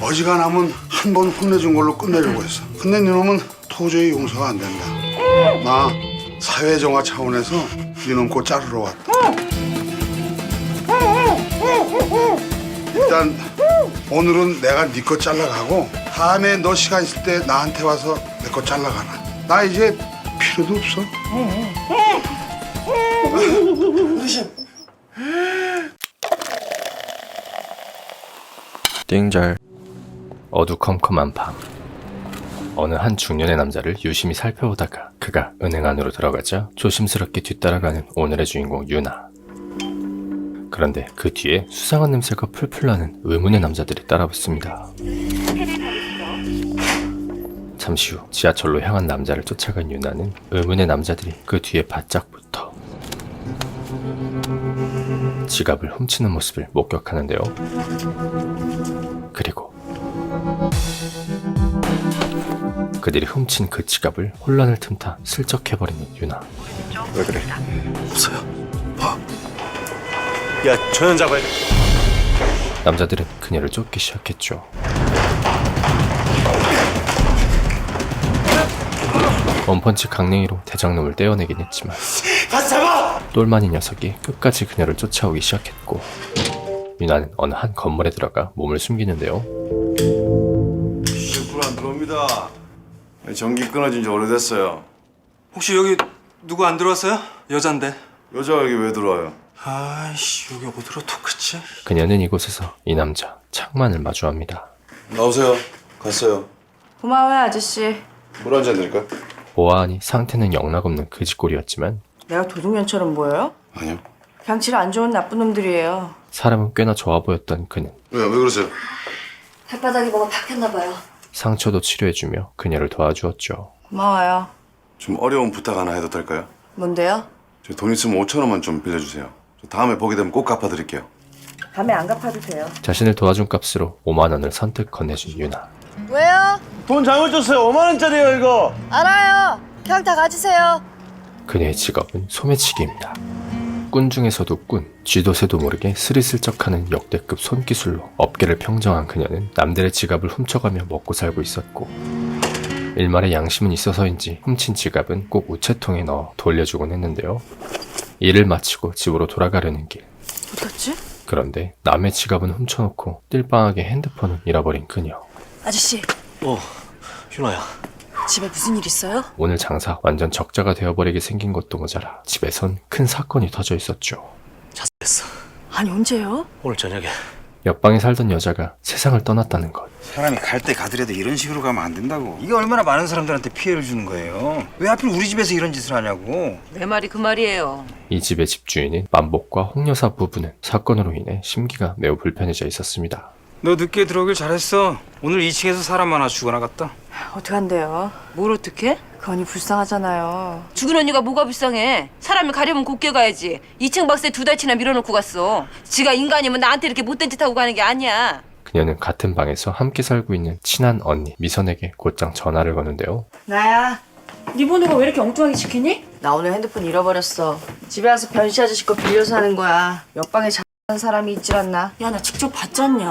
어지간하면 한 번 혼내준 걸로 끝내려고 했어. 근데 이놈은 도저히 용서가 안 된다. 나 사회정화 차원에서 이놈 거 자르러 왔다. 일단 오늘은 내가 네 거 잘라가고 다음에 너 시간 있을 때 나한테 와서 내 거 잘라가라. 나 이제 필요도 없어. 띵절. 어두컴컴한 밤, 어느 한 중년의 남자를 유심히 살펴보다가 그가 은행 안으로 들어가자 조심스럽게 뒤따라가는 오늘의 주인공 유나. 그런데 그 뒤에 수상한 냄새가 풀풀 나는 의문의 남자들이 따라붙습니다. 잠시 후 지하철로 향한 남자를 쫓아간 유나는 의문의 남자들이 그 뒤에 바짝 붙어 지갑을 훔치는 모습을 목격하는데요. 그리고 그들이 훔친 그 지갑을 혼란을 틈타 슬쩍 해버리는 유나. 왜 그래? 없어요. 봐. 야, 저 년 잡아야 돼. 남자들은 그녀를 쫓기 시작했죠. 원펀치 강냉이로 대장놈을 떼어내긴 했지만 가서 잡아! 똘마니 녀석이 끝까지 그녀를 쫓아오기 시작했고 유나는 어느 한 건물에 들어가 몸을 숨기는데요. 불 안 들어옵니다. 전기 끊어진 지 오래됐어요. 혹시 여기 누구 안 들어왔어요? 여잔데. 여자가 여기 왜 들어와요? 아이씨, 여기 어디로 톡했지? 그녀는 이곳에서 이 남자 창만을 마주합니다. 나오세요. 갔어요. 고마워요, 아저씨. 물 한 잔 드릴까요? 보아하니 상태는 영락없는 그지꼴이었지만 내가 도둑년처럼 보여요? 아니요. 그냥 질 안 좋은 나쁜 놈들이에요. 사람은 꽤나 좋아 보였던 그는 왜 그러세요? 발바닥이 뭐가 박혔나 봐요. 상처도 치료해주며 그녀를 도와주었죠. 고마워요. 좀 어려운 부탁 하나 해도 될까요? 뭔데요? 저 돈 있으면 5천 원만 좀 빌려주세요. 저 다음에 보게 되면 꼭 갚아드릴게요. 밤에 안 갚아도 돼요. 자신을 도와준 값으로 5만 원을 선뜻 건네준 유나. 왜요? 돈 잘못 줬어요. 5만 원짜리예요, 이거. 알아요. 그냥 다 가지세요. 그녀의 직업은 소매치기입니다. 꾼 중에서도 꾼, 쥐도 새도 모르게 스리슬쩍하는 역대급 손기술로 업계를 평정한 그녀는 남들의 지갑을 훔쳐가며 먹고 살고 있었고 일말의 양심은 있어서인지 훔친 지갑은 꼭 우체통에 넣어 돌려주곤 했는데요. 일을 마치고 집으로 돌아가려는 길. 어떡지? 그런데 남의 지갑은 훔쳐놓고 띨빵하게 핸드폰은 잃어버린 그녀. 아저씨, 윤아야. 집에 무슨 일 있어요? 오늘 장사 완전 적자가 되어버리게 생긴 것도 모자라 집에선 큰 사건이 터져 있었죠. 자살했어. 아니, 언제요? 오늘 저녁에. 옆방에 살던 여자가 세상을 떠났다는 것. 사람이 갈 때 가더라도 이런 식으로 가면 안 된다고. 이게 얼마나 많은 사람들한테 피해를 주는 거예요. 왜 하필 우리 집에서 이런 짓을 하냐고. 내 말이 그 말이에요. 이 집의 집주인인 만복과 홍여사 부부는 사건으로 인해 심기가 매우 불편해져 있었습니다. 너 늦게 들어오길 잘했어. 오늘 2층에서 사람 하나 죽어나갔다. 어떡한데요? 뭘 어떡해? 그 언니 불쌍하잖아요. 죽은 언니가 뭐가 불쌍해. 사람이 가려면 곱게 가야지. 2층 박스에 2달치나 밀어놓고 갔어. 지가 인간이면 나한테 이렇게 못된 짓 하고 가는 게 아니야. 그녀는 같은 방에서 함께 살고 있는 친한 언니 미선에게 곧장 전화를 거는데요. 나야. 네 번호가 왜 이렇게 엉뚱하게 찍히니? 나 오늘 핸드폰 잃어버렸어. 집에 와서 변씨 아저씨 거 빌려서 하는 거야. 옆방에 잘하는 사람이 있질 않나? 야, 나 직접 봤잖냐.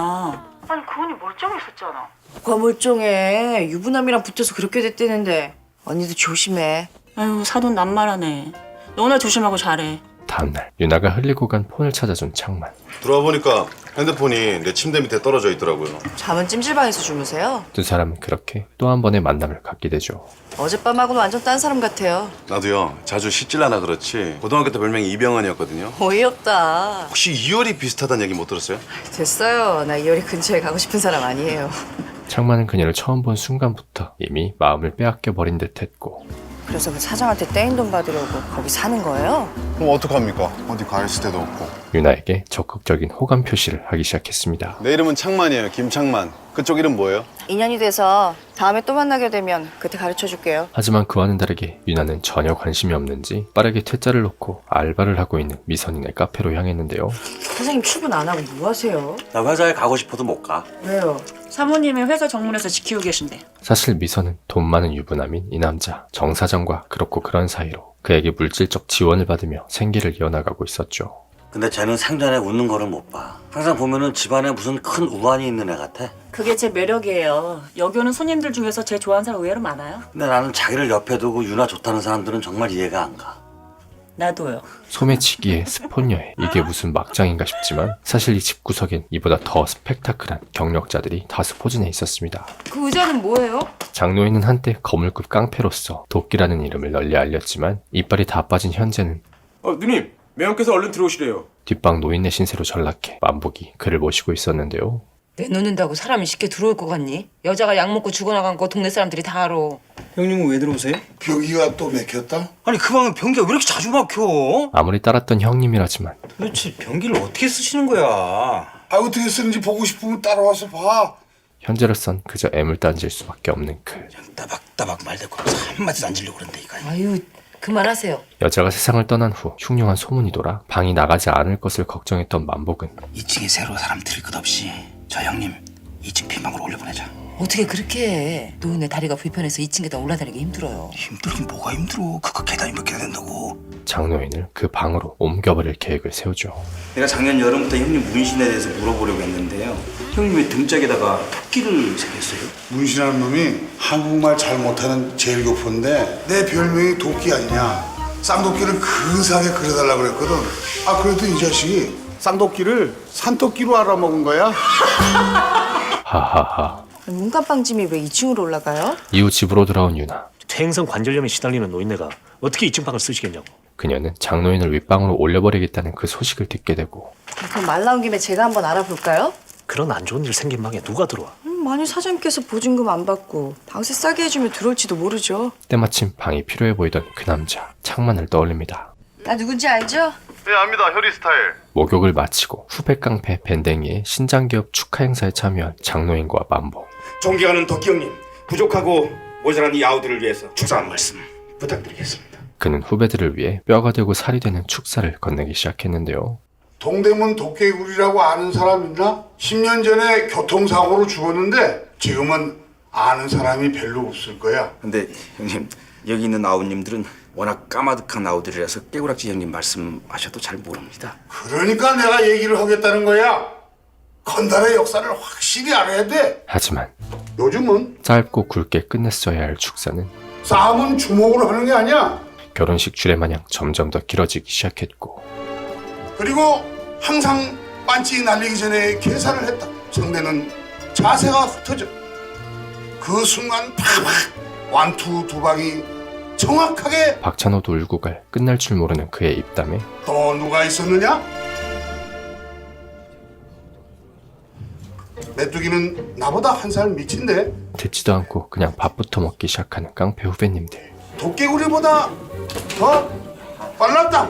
아니, 그 언니 멀쩡했었잖아. 뭐가 멀쩡해. 유부남이랑 붙어서 그렇게 됐대는데. 언니도 조심해. 아유, 사돈 남말하네. 너나 조심하고 잘해. 다음날 유나가 흘리고 간 폰을 찾아준 창만. 들어와 보니까 핸드폰이 내 침대 밑에 떨어져 있더라고요. 잠은 찜질방에서 주무세요? 두 사람은 그렇게 또 한 번의 만남을 갖게 되죠. 어젯밤하고는 완전 딴 사람 같아요. 나도요. 자주 씻질 않아 그렇지. 고등학교 때 별명이 이병헌이었거든요. 어이없다. 혹시 이효리 비슷하다는 얘기 못 들었어요? 됐어요. 나 이효리 근처에 가고 싶은 사람 아니에요. 창만은 그녀를 처음 본 순간부터 이미 마음을 빼앗겨 버린 듯했고 그래서 그 사장한테 떼인 돈 받으려고 거기 사는 거예요? 그럼 어떡합니까? 어디 가 있을 데도 없고. 유나에게 적극적인 호감 표시를 하기 시작했습니다. 내 이름은 창만이에요. 김창만. 그쪽 이름 뭐예요? 인연이 돼서 다음에 또 만나게 되면 그때 가르쳐 줄게요. 하지만 그와는 다르게 유나는 전혀 관심이 없는지 빠르게 퇴짜를 놓고 알바를 하고 있는 미선이네 카페로 향했는데요. 사장님 출근 안 하고 뭐 하세요? 나 회사에 가고 싶어도 못 가. 왜요? 사모님이 회사 정문에서 지키고 계신데. 사실 미선은 돈 많은 유부남인 이 남자 정 사장과 그렇고 그런 사이로 그에게 물질적 지원을 받으며 생계를 이어나가고 있었죠. 근데 쟤는 생전에 웃는 거를 못 봐. 항상 보면은 집안에 무슨 큰 우환이 있는 애 같아. 그게 제 매력이에요. 여기 오는 손님들 중에서 제 좋아하는 사람 의외로 많아요. 근데 나는 자기를 옆에 두고 유나 좋다는 사람들은 정말 이해가 안 가. 나도요. 소매치기의 스폰녀에 이게 무슨 막장인가 싶지만 사실 이 집구석엔 이보다 더 스펙타클한 경력자들이 다수 포진해 있었습니다. 그 의자는 뭐예요? 장노인은 한때 거물급 깡패로서 도끼라는 이름을 널리 알렸지만 이빨이 다 빠진 현재는 누님, 매형께서 얼른 들어오시래요. 뒷방 노인네 신세로 전락해 만복이 그를 모시고 있었는데요. 내놓는다고 사람이 쉽게 들어올 것 같니? 여자가 약 먹고 죽어나간 거 동네 사람들이 다 알아. 형님은 왜 들어오세요? 벽이가 또 막혔다? 아니 그 방은 변기가 왜 이렇게 자주 막혀? 아무리 따랐던 형님이라지만 도대체 변기를 어떻게 쓰시는 거야? 아 어떻게 쓰는지 보고 싶으면 따라와서 봐. 현재로선 그저 애물단지일 수밖에 없는 그 따박따박 말대꾸 한마디도 안 지려고 그런데 이거. 아유, 그만하세요. 여자가 세상을 떠난 후 흉흉한 소문이 돌아 방이 나가지 않을 것을 걱정했던 만복은 2층에 새로 사람 들일 것 없이 저 형님 2층 빈방으로 올려보내자. 어떻게 그렇게 해? 노인네 다리가 불편해서 2층 계단 올라다니기 힘들어요. 힘들긴 뭐가 힘들어. 그거 계단이 몇 개나 된다고. 장노인을 그 방으로 옮겨버릴 계획을 세우죠. 내가 작년 여름부터 형님 문신에 대해서 물어보려고 했는데요. 형님 왜 등짝에다가 토끼를 새겼어요? 문신하는 놈이 한국말 잘 못하는 제일 교포인데 내 별명이 도끼 아니냐. 쌍도끼를 근사하게 그려달라고 그랬거든. 아 그래도 이 자식이 쌍도끼를 산토끼로 알아먹은 거야. 하하하. 문간빵집이 왜 2층으로 올라가요? 이후 집으로 돌아온 유나. 퇴행성 관절염에 시달리는 노인네가 어떻게 2층 방을 쓰시겠냐고. 그녀는 장노인을 윗방으로 올려버리겠다는 그 소식을 듣게 되고 그럼 말 나온 김에 제가 한번 알아볼까요? 그런 안 좋은 일 생긴 방에 누가 들어와? 만일 사장님께서 보증금 안 받고 방세 싸게 해주면 들어올지도 모르죠. 때마침 방이 필요해 보이던 그 남자 창만을 떠올립니다. 나 누군지 알죠? 네 압니다. 혈이 스타일. 목욕을 마치고 후배 깡패 밴댕이의 신장기업 축하 행사에 참여한 장노인과 만복. 존경하는 덕기 형님, 부족하고 모자란 이 아우들을 위해서 축사 한 말씀 부탁드리겠습니다. 그는 후배들을 위해 뼈가 되고 살이 되는 축사를 건네기 시작했는데요. 동대문 도깨구리라고 아는 사람 있나? 10년 전에 교통사고로 죽었는데 지금은 아는 사람이 별로 없을 거야. 근데 형님, 여기 있는 아우님들은 워낙 까마득한 아우들이라서 깨구락지 형님 말씀하셔도 잘 모릅니다. 그러니까 내가 얘기를 하겠다는 거야. 건달의 역사를 확실히 알아야 돼. 하지만 요즘은 짧고 굵게 끝냈어야 할 축사는 싸움은 주먹으로 하는 게 아니야. 결혼식 주례마냥 점점 더 길어지기 시작했고 그리고 항상 반지 날리기 전에 계산을 했다. 상대는 자세가 흩어져. 그 순간 팍팍 완투 두 방이 정확하게. 박찬호도 울고 갈 끝날 줄 모르는 그의 입담에 또 누가 있었느냐? 메뚜기는 나보다 한 살 미친데 듣지도 않고 그냥 밥부터 먹기 시작하는 깡패 후배님들. 도깨구리보다 더 빨랐다.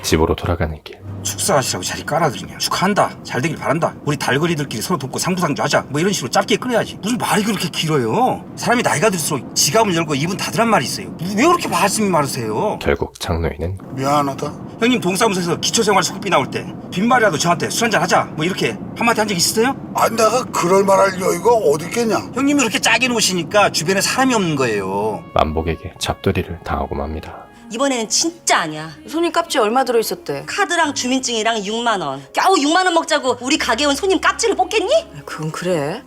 집으로 돌아가는 길. 축사하시라고 자리 깔아드리냐. 축하한다. 잘 되길 바란다. 우리 달거리들끼리 서로 돕고 상부상조하자. 뭐 이런 식으로 짧게 끊어야지. 무슨 말이 그렇게 길어요. 사람이 나이가 들수록 지갑을 열고 입은 닫으란 말이 있어요. 왜 그렇게 말씀이 많으세요? 결국 장노인은 미안하다. 형님 동사무소에서 기초생활 수급비 나올 때 빈말이라도 저한테 술 한잔 하자 뭐 이렇게 한마디 한 적 있으세요? 아 내가 그럴 말할 여유가 어디 있겠냐. 형님이 그렇게 짜게 놓으시니까 주변에 사람이 없는 거예요. 만복에게 잡돌이를 당하고 맙니다. 이번에는 진짜 아니야. 손님 값지 얼마 들어있었대? 카드랑 주민증이랑 6만 원. 겨우 6만 원 먹자고 우리 가게 온 손님 깍지를 뽑겠니? 그건 그래.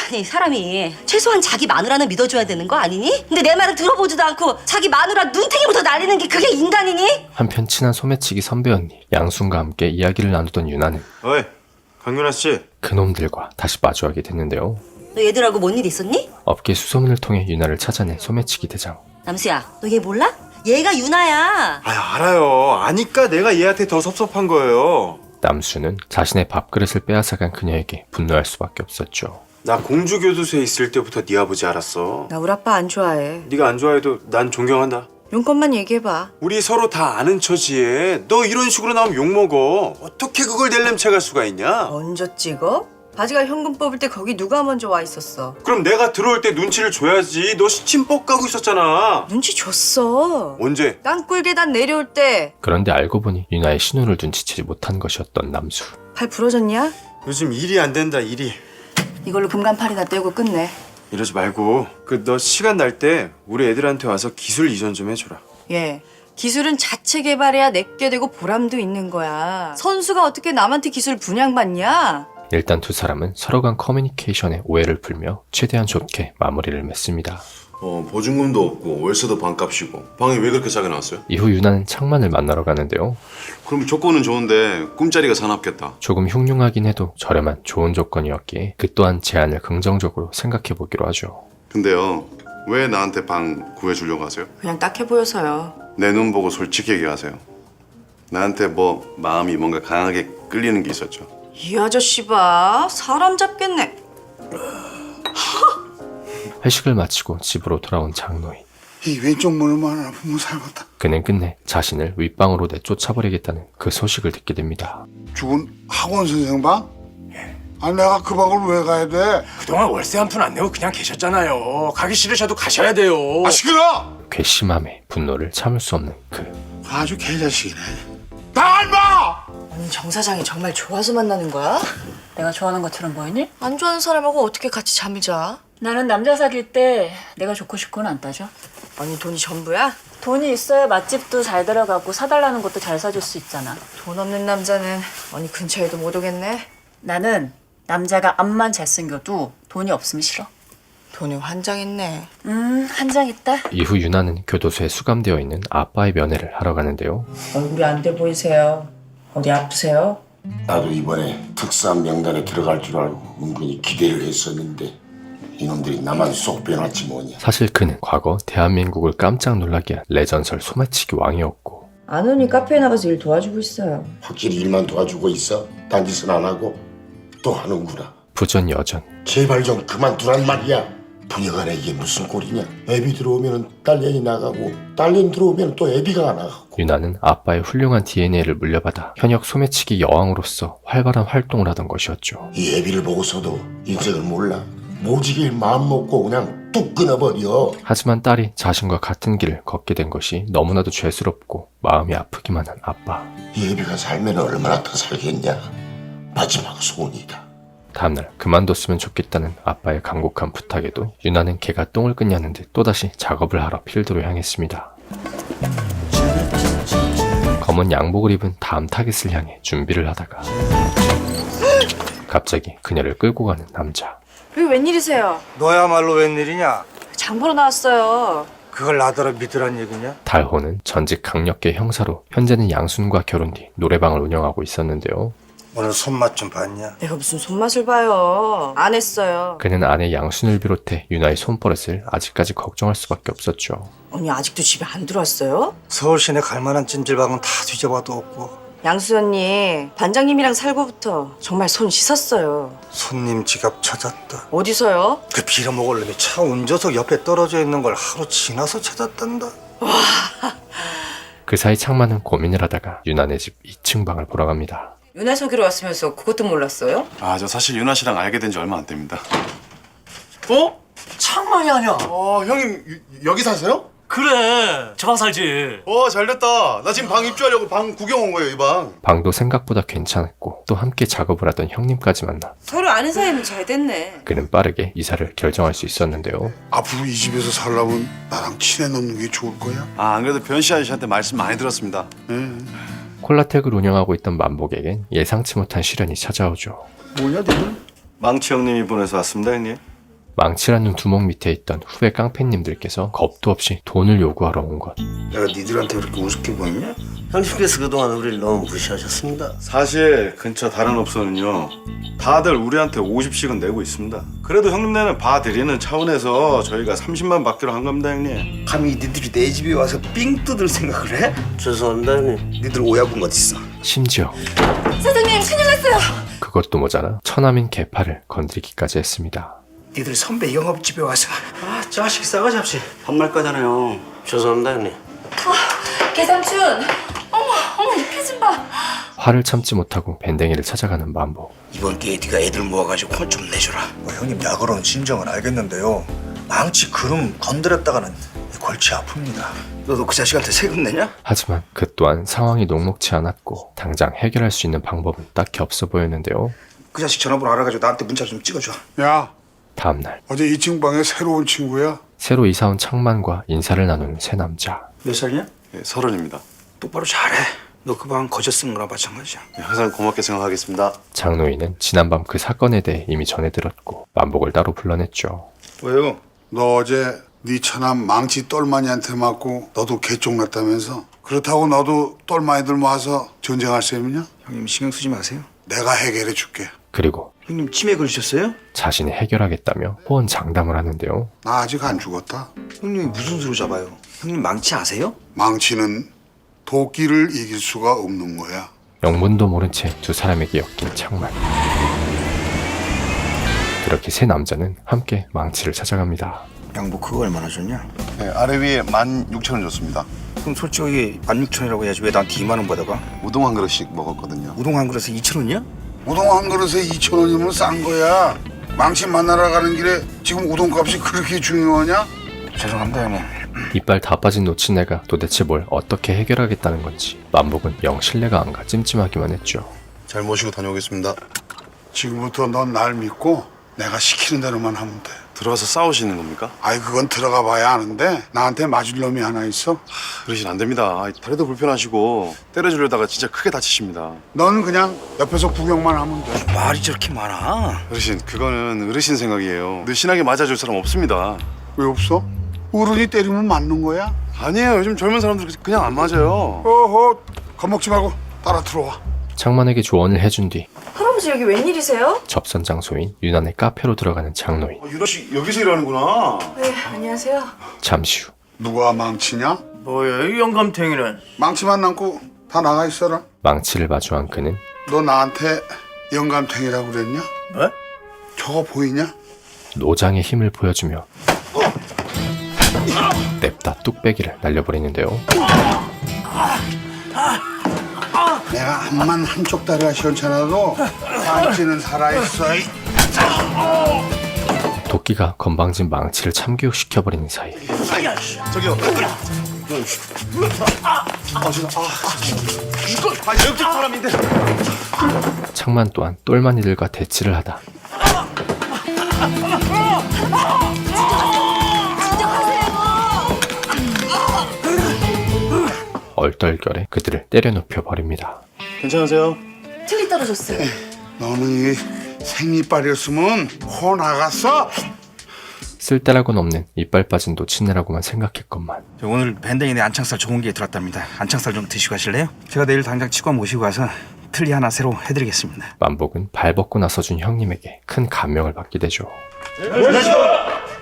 아니 사람이 최소한 자기 마누라는 믿어줘야 되는 거 아니니? 근데 내 말을 들어보지도 않고 자기 마누라 눈탱이부터 날리는 게 그게 인간이니? 한편 친한 소매치기 선배 언니 양순과 함께 이야기를 나누던 유나는 어이, 강윤아 씨. 그놈들과 다시 마주하게 됐는데요. 너 얘들하고 뭔 일 있었니? 업계 수소문을 통해 유나를 찾아낸 소매치기 대장. 남수야 너 얘 몰라? 얘가 유나야. 아, 알아요. 아니까 내가 얘한테 더 섭섭한 거예요. 남수는 자신의 밥그릇을 빼앗아간 그녀에게 분노할 수밖에 없었죠. 나 공주교도소에 있을 때부터 네 아버지 알았어. 나 우리 아빠 안 좋아해. 네가 안 좋아해도 난 존경한다. 용건만 얘기해봐. 우리 서로 다 아는 처지에 너 이런 식으로 나오면 욕먹어. 어떻게 그걸 낼렘체갈 수가 있냐? 먼저 찍어? 바지가 현금 뽑을 때 거기 누가 먼저 와 있었어? 그럼 내가 들어올 때 눈치를 줘야지. 너 시침뻑 가고 있었잖아. 눈치 줬어. 언제? 땅굴 계단 내려올 때. 그런데 알고 보니 유나의 신호를 눈치채지 못한 것이었던 남수. 발 부러졌냐? 요즘 일이 안 된다, 일이. 이걸로 금간팔이나 떼고 끝내. 이러지 말고 너 시간 날 때 우리 애들한테 와서 기술 이전 좀 해줘라. 예. 기술은 자체 개발해야 내게 되고 보람도 있는 거야. 선수가 어떻게 남한테 기술 분양받냐? 일단 두 사람은 서로 간 커뮤니케이션에 오해를 풀며 최대한 좋게 마무리를 맺습니다. 보증금도 없고 월세도 반값이고 방이 왜 그렇게 싸게 나왔어요? 이후 유나는 창만을 만나러 가는데요. 그럼 조건은 좋은데 꿈자리가 사납겠다. 조금 흉흉하긴 해도 저렴한 좋은 조건이었기에 그 또한 제안을 긍정적으로 생각해보기로 하죠. 근데요, 왜 나한테 방 구해주려고 하세요? 그냥 딱해 보여서요. 내 눈 보고 솔직히 얘기하세요. 나한테 뭐 마음이 뭔가 강하게 끌리는 게 있었죠? 이 아저씨 봐. 사람 잡겠네. 회식을 마치고 집으로 돌아온 장노인. 이 왼쪽 문을만 아프면 살겠다. 그는 끝내 자신을 윗방으로 내쫓아버리겠다는 그 소식을 듣게 됩니다. 죽은 학원 선생 방? 아, 내가 그 방을 왜 가야 돼? 그동안 월세 한 푼 안 내고 그냥 계셨잖아요. 가기 싫으셔도 가셔야 돼요. 아, 시끄러! 괘씸함에 분노를 참을 수 없는 그. 아주 개자식이네. 나 알마! 언니 정 사장이 정말 좋아서 만나는 거야? 내가 좋아하는 것처럼 보이니? 안 좋아하는 사람하고 어떻게 같이 잠을 자? 나는 남자 사귈 때 내가 좋고 싶고는 안 따져. 언니 돈이 전부야? 돈이 있어야 맛집도 잘 들어가고 사달라는 것도 잘 사줄 수 있잖아. 돈 없는 남자는 언니 근처에도 못 오겠네. 나는 남자가 앞만 잘생겨도 돈이 없으면 싫어. 돈이 환장했네. 한장했다. 이후 유나는 교도소에 수감되어 있는 아빠의 면회를 하러 가는데요. 얼굴이 안 돼 보이세요. 어디 아프세요? 나도 이번에 특수한 명단에 들어갈 줄 알고 은근히 기대를 했었는데 이놈들이 나만 쏙 빼놨지 뭐냐. 사실 그는 과거 대한민국을 깜짝 놀라게 한 레전설 소매치기 왕이었고, 안훈이 카페에 나가서 일 도와주고 있어요. 확실히 일만 도와주고 있어. 딴짓은 안 하고 또 하는구나. 부전여전, 제발 좀 그만두란 말이야. 부녀간에 이게 무슨 꼴이냐. 애비 들어오면 딸년이 나가고 딸년 들어오면 또 애비가 나가고. 유나는 아빠의 훌륭한 DNA를 물려받아 현역 소매치기 여왕으로서 활발한 활동을 하던 것이었죠. 이 애비를 보고서도 인생을 몰라. 모지길 마음 먹고 그냥 뚝 끊어버려. 하지만 딸이 자신과 같은 길을 걷게 된 것이 너무나도 죄스럽고 마음이 아프기만 한 아빠. 이 애비가 살면 얼마나 더 살겠냐. 마지막 소원이다. 다음날 그만뒀으면 좋겠다는 아빠의 간곡한 부탁에도 유나는 개가 똥을 끊냐는 듯 또다시 작업을 하러 필드로 향했습니다. 검은 양복을 입은 다음 타깃을 향해 준비를 하다가 갑자기 그녀를 끌고 가는 남자. 여기 웬일이세요? 너야말로 웬일이냐? 장 보러 나왔어요. 그걸 나더러 믿으란 얘기냐? 달호는 전직 강력계 형사로 현재는 양순과 결혼 뒤 노래방을 운영하고 있었는데요. 오늘 손맛 좀 봤냐? 내가 무슨 손맛을 봐요. 안 했어요. 그는 아내 양순을 비롯해 유나의 손버릇을 아직까지 걱정할 수밖에 없었죠. 언니 아직도 집에 안 들어왔어요? 서울 시내 갈만한 찜질방은 다 뒤져봐도 없고 양수 언니 반장님이랑 살고부터 정말 손 씻었어요. 손님 지갑 찾았다. 어디서요? 그 빌어먹을 놈이 차 운전석 옆에 떨어져 있는 걸 하루 지나서 찾았단다. 그 사이 창만은 고민을 하다가 유나네 집 2층 방을 보러 갑니다. 유나 소개로 왔으면서 그것도 몰랐어요? 저 사실 유나 씨랑 알게 된 지 얼마 안 됩니다. 어? 창만이 아니야. 형님, 여기 사세요? 그래. 저 방 살지. 잘됐다. 나 지금 방 입주하려고 방 구경 온 거예요, 이 방. 방도 생각보다 괜찮았고 또 함께 작업을 하던 형님까지 만나 서로 아는 사이면 잘 됐네. 그는 빠르게 이사를 결정할 수 있었는데요. 앞으로 이 집에서 살려면 나랑 친해 놓는 게 좋을 거야? 안 그래도 변씨 아저씨한테 말씀 많이 들었습니다. 콜라텍을 운영하고 있던 만복에겐 예상치 못한 시련이 찾아오죠. 뭐냐, 너는? 망치 형님이 보내서 왔습니다, 형님. 망치라는 두목 밑에 있던 후배 깡패님들께서 겁도 없이 돈을 요구하러 온 것. 내가 니들한테 그렇게 우습게 보이냐? 형님께서 그동안 우리를 너무 무시하셨습니다. 사실 근처 다른 업소는요 다들 우리한테 50씩은 내고 있습니다. 그래도 형님 네는 봐드리는 차원에서 저희가 30만 받기로 한 겁니다, 형님. 감히 니들이 내 집에 와서 삥 뜯을 생각을 해? 죄송합니다, 형님. 니들 오야분 어딨어? 심지어 사장님 큰일 났어요. 그것도 모자라 처남인 개파를 건드리기까지 했습니다. 니들 선배 영업집에 와서 자식 싸가지 없이 반말까잖아요. 죄송합니다, 형님. 계삼촌. 어머 이 피 좀 봐. 화를 참지 못하고 밴댕이를 찾아가는 만복. 이번 기회에 네가 애들 모아가지고 혼 좀 내줘라. 형님 약으로는 심정은 알겠는데요. 망치 그름 건드렸다가는 골치 아픕니다. 너도 그 자식한테 세금 내냐? 하지만 그 또한 상황이 녹록치 않았고 당장 해결할 수 있는 방법은 딱히 없어 보였는데요. 그 자식 전화번호 알아가지고 나한테 문자 좀 찍어줘. 야, 다음날 어제 2층 방에 새로 온 친구야? 새로 이사온 창만과 인사를 나누는 새 남자. 몇 살이냐? 예, 30입니다. 똑바로 잘해. 너 그 방 거저 쓰는 거랑 마찬가지야. 예, 항상 고맙게 생각하겠습니다. 장노인은 지난밤 그 사건에 대해 이미 전해 들었고 만복을 따로 불러냈죠. 왜요? 너 어제 네 처남 망치 똘마니한테 맞고 너도 개쪽났다면서? 그렇다고 너도 똘마니들 모아서 전쟁할 셈이냐? 형님 신경 쓰지 마세요. 내가 해결해 줄게. 그리고 형님 치매 걸리셨어요? 자신이 해결하겠다며 호언장담을 하는데요. 나 아직 안 죽었다. 형님이 무슨 수로 잡아요? 형님 망치 아세요? 망치는 도끼를 이길 수가 없는 거야. 영문도 모른 채 두 사람에게 엮인 창만. 그렇게 세 남자는 함께 망치를 찾아갑니다. 양보 그거 얼마나 줬냐? 예, 아래 위에 16,000원 줬습니다. 그럼 솔직히 16,000원이라고 해야지 왜 나한테 2만 원 받아가? 우동 한 그릇씩 먹었거든요. 우동 한 그릇에 2,000원이야? 우동 한 그릇에 2,000원이면 싼 거야. 망치 만나러 가는 길에 지금 우동값이 그렇게 중요하냐? 죄송합니다 형님. 이빨 다 빠진 노친네가 도대체 뭘 어떻게 해결하겠다는 건지 만복은 영 신뢰가 안 가 찜찜하기만 했죠. 잘 모시고 다녀오겠습니다. 지금부터 넌 날 믿고 내가 시키는 대로만 하면 돼. 들어와서 싸우시는 겁니까? 아이 그건 들어가 봐야 아는데 나한테 맞을 놈이 하나 있어. 그러시면 안 됩니다. 다리도 불편하시고 때려주려다가 진짜 크게 다치십니다. 넌 그냥 옆에서 구경만 하면 돼. 말이 저렇게 많아. 어르신, 그거는 어르신 생각이에요. 느신하게 맞아줄 사람 없습니다. 왜 없어? 어른이 때리면 맞는 거야? 아니에요. 요즘 젊은 사람들 그냥 안 맞아요. 어허, 겁먹지 말고 따라 들어와. 창만에게 조언을 해준 뒤 할아버지 여기 웬일이세요? 접선 장소인 유난의 카페로 들어가는 장노인. 유라 씨 여기서 일하는구나. 네, 안녕하세요. 잠시 후 누가 망치냐? 뭐야 이 영감탱이는? 망치만 남고 다 나가 있어라. 망치를 마주한 그는 너 나한테 영감탱이라고 그랬냐? 뭐? 저거 보이냐? 노장의 힘을 보여주며 냅다 뚝배기를 날려버리는데요. 내가 암만 한쪽 다리가 시원찮아도 망치는 살아있어. 이. 도끼가 건방진 망치를 참교육시켜버리는 사이 저기요. 옆집 사람인데. 창만 또한 똘마니들과 대치를 하다 얼떨결에 그들을 때려눕혀 버립니다. 괜찮으세요? 틀리 떨어졌어요. 너는 이 생이빨이었으면 호 나갔어. 쓸데라고는 없는 이빨 빠진 노친네라고만 생각했건만 저 오늘 밴댕이네 안창살 좋은 게 들었답니다. 안창살 좀 드시고 가실래요? 제가 내일 당장 치과 모시고 가서 틀니 하나 새로 해드리겠습니다. 만복은 발 벗고 나서준 형님에게 큰 감명을 받게 되죠.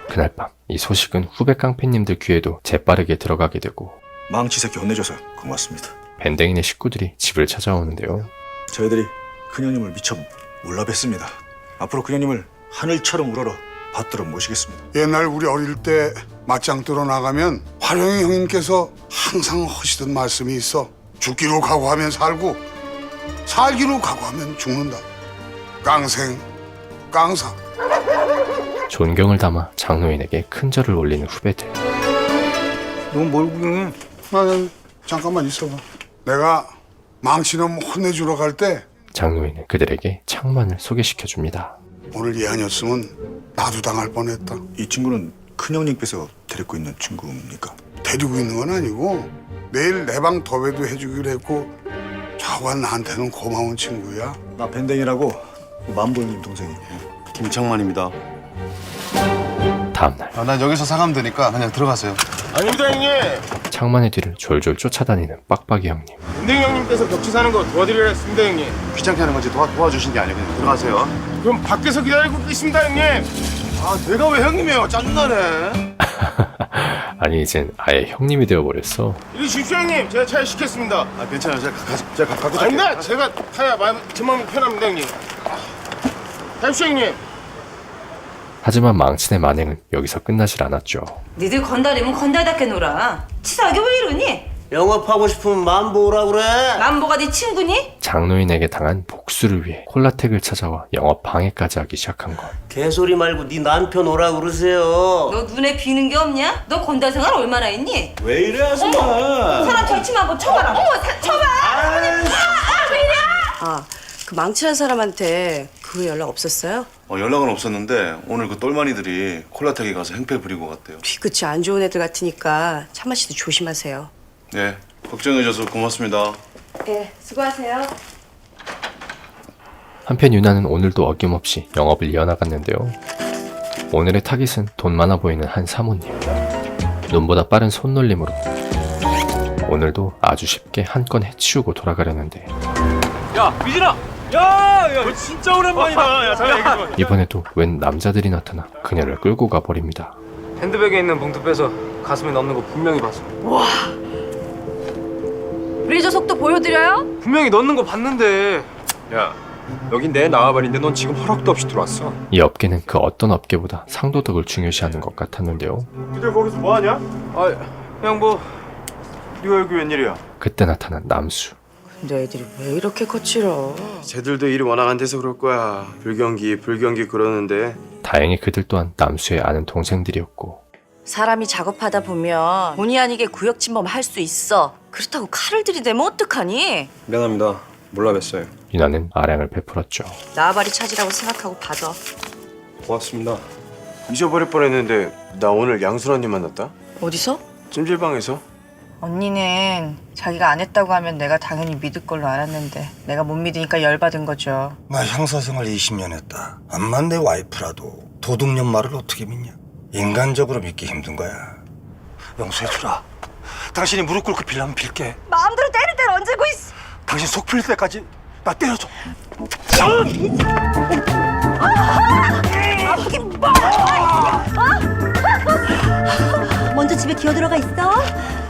그날 밤 이 소식은 후배 깡패님들 귀에도 재빠르게 들어가게 되고 망치 새끼 혼내줘서 고맙습니다. 밴댕이네 식구들이 집을 찾아오는데요. 저희들이 큰형님을 미처 몰라 뵀습니다. 앞으로 큰형님을 하늘처럼 우러러 받들어 모시겠습니다. 옛날 우리 어릴 때 맞짱 뜨러 나가면 화룡이 형님께서 항상 하시던 말씀이 있어. 죽기로 각오하면 살고 살기로 각오하면 죽는다. 깡생 깡사. 존경을 담아 장노인에게 큰 절을 올리는 후배들. 넌 뭘 구경해? 아, 잠깐만 있어봐. 내가 망치놈 혼내주러 갈 때 장노인은 그들에게 창만을 소개시켜줍니다. 오늘 얘 아니었으면 나도 당할 뻔했다. 이 친구는 큰형님께서 데리고 있는 친구입니까? 데리고 있는 건 아니고 내일 내 방 더배도 해주기로 했고 자관 나한테는 고마운 친구야. 나 밴댕이라고 만보님 동생이에요. 김창만입니다. 다음날 난 여기서 사가면 되니까 그냥 들어가세요. 아닙니다 형님. 창만의 뒤를 졸졸 쫓아다니는 빡빡이 형님. 은댕이 형님께서 격치 사는 거 도와드리려 했습니다 형님. 귀찮게 하는 거지 도와주신 게 아니고 그냥 들어가세요. 그럼 밖에서 기다리고 있습니다 형님. 아 내가 왜 형님이에요? 짜증나네. 아니 이젠 아예 형님이 되어버렸어. 이리 주십시오 형님. 제가 차에 시켰습니다. 아 괜찮아요. 제가 갖고 갈게요. 아닙니다. 제가 타야 제 마음이 편합니다 형님. 가십시오 형님. 하지만 망친의 만행은 여기서 끝나질 않았죠. 니들 건달이면 건달답게 놀아. 치사하게 왜 이러니? 영업하고 싶으면 만보 오라 그래. 만보가 네 친구니? 장노인에게 당한 복수를 위해 콜라텍을 찾아와 영업 방해까지 하기 시작한 것. 개소리 말고 네 남편 오라 그러세요. 너 눈에 비는 게 없냐? 너 건달 생활 얼마나 했니? 왜 이래 아줌마? 사람 절치만 한번 쳐봐라. 쳐봐. 왜 이래? 아, 그 망치란 사람한테 그 후에 연락 없었어요? 연락은 없었는데 오늘 그 똘마니들이 콜라텍에 가서 행패 부리고 갔대요. 뒤끝이 안 좋은 애들 같으니까 차마 씨도 조심하세요. 네, 걱정해줘서 고맙습니다. 예, 수고하세요. 한편 유나는 오늘도 어김없이 영업을 이어나갔는데요. 오늘의 타깃은 돈 많아 보이는 한 사모님. 눈보다 빠른 손놀림으로 오늘도 아주 쉽게 한 건 해치우고 돌아가려는데 야 미진아. 야 진짜 오랜만이다. 야 잘 얘기 좀. 이번에도 웬 남자들이 나타나 그녀를 끌고 가버립니다. 핸드백에 있는 봉투 빼서 가슴에 넣는 거 분명히 봤어. 브리저 속도 보여드려요? 분명히 넣는 거 봤는데. 야 여긴 내 나와버린데 넌 지금 허락도 없이 들어왔어. 이 업계는 그 어떤 업계보다 상도덕을 중요시하는 것 같았는데요. 니들 거기서 뭐하냐? 아 그냥 뭐 네가 여기 웬일이야? 그때 나타난 남수. 근데 애들이 왜 이렇게 거칠어? 쟤들도 일이 워낙 안 돼서 그럴 거야. 불경기 그러는데. 다행히 그들 또한 남수의 아는 동생들이었고 사람이 작업하다 보면 본의 아니게 구역침범 할 수 있어. 그렇다고 칼을 들이대면 어떡하니? 미안합니다. 몰라 뵀어요. 유나는 아량을 베풀었죠. 나발이 찾으라고 생각하고 받아. 고맙습니다. 잊어버릴 뻔했는데 나 오늘 양순 언니 만났다. 어디서? 찜질방에서. 언니는 자기가 안 했다고 하면 내가 당연히 믿을 걸로 알았는데 내가 못 믿으니까 열받은 거죠. 나 형사생활 20년 했다. 암만 내 와이프라도 도둑년 말을 어떻게 믿냐? 인간적으로 믿기 힘든 거야. 용서해주라. 당신이 무릎 꿇고 빌라면 빌게. 마음대로 때릴 때를 얹고 있어. 당신 속 풀릴 때까지 나 때려줘. 먼저 집에 기어들어가 있어.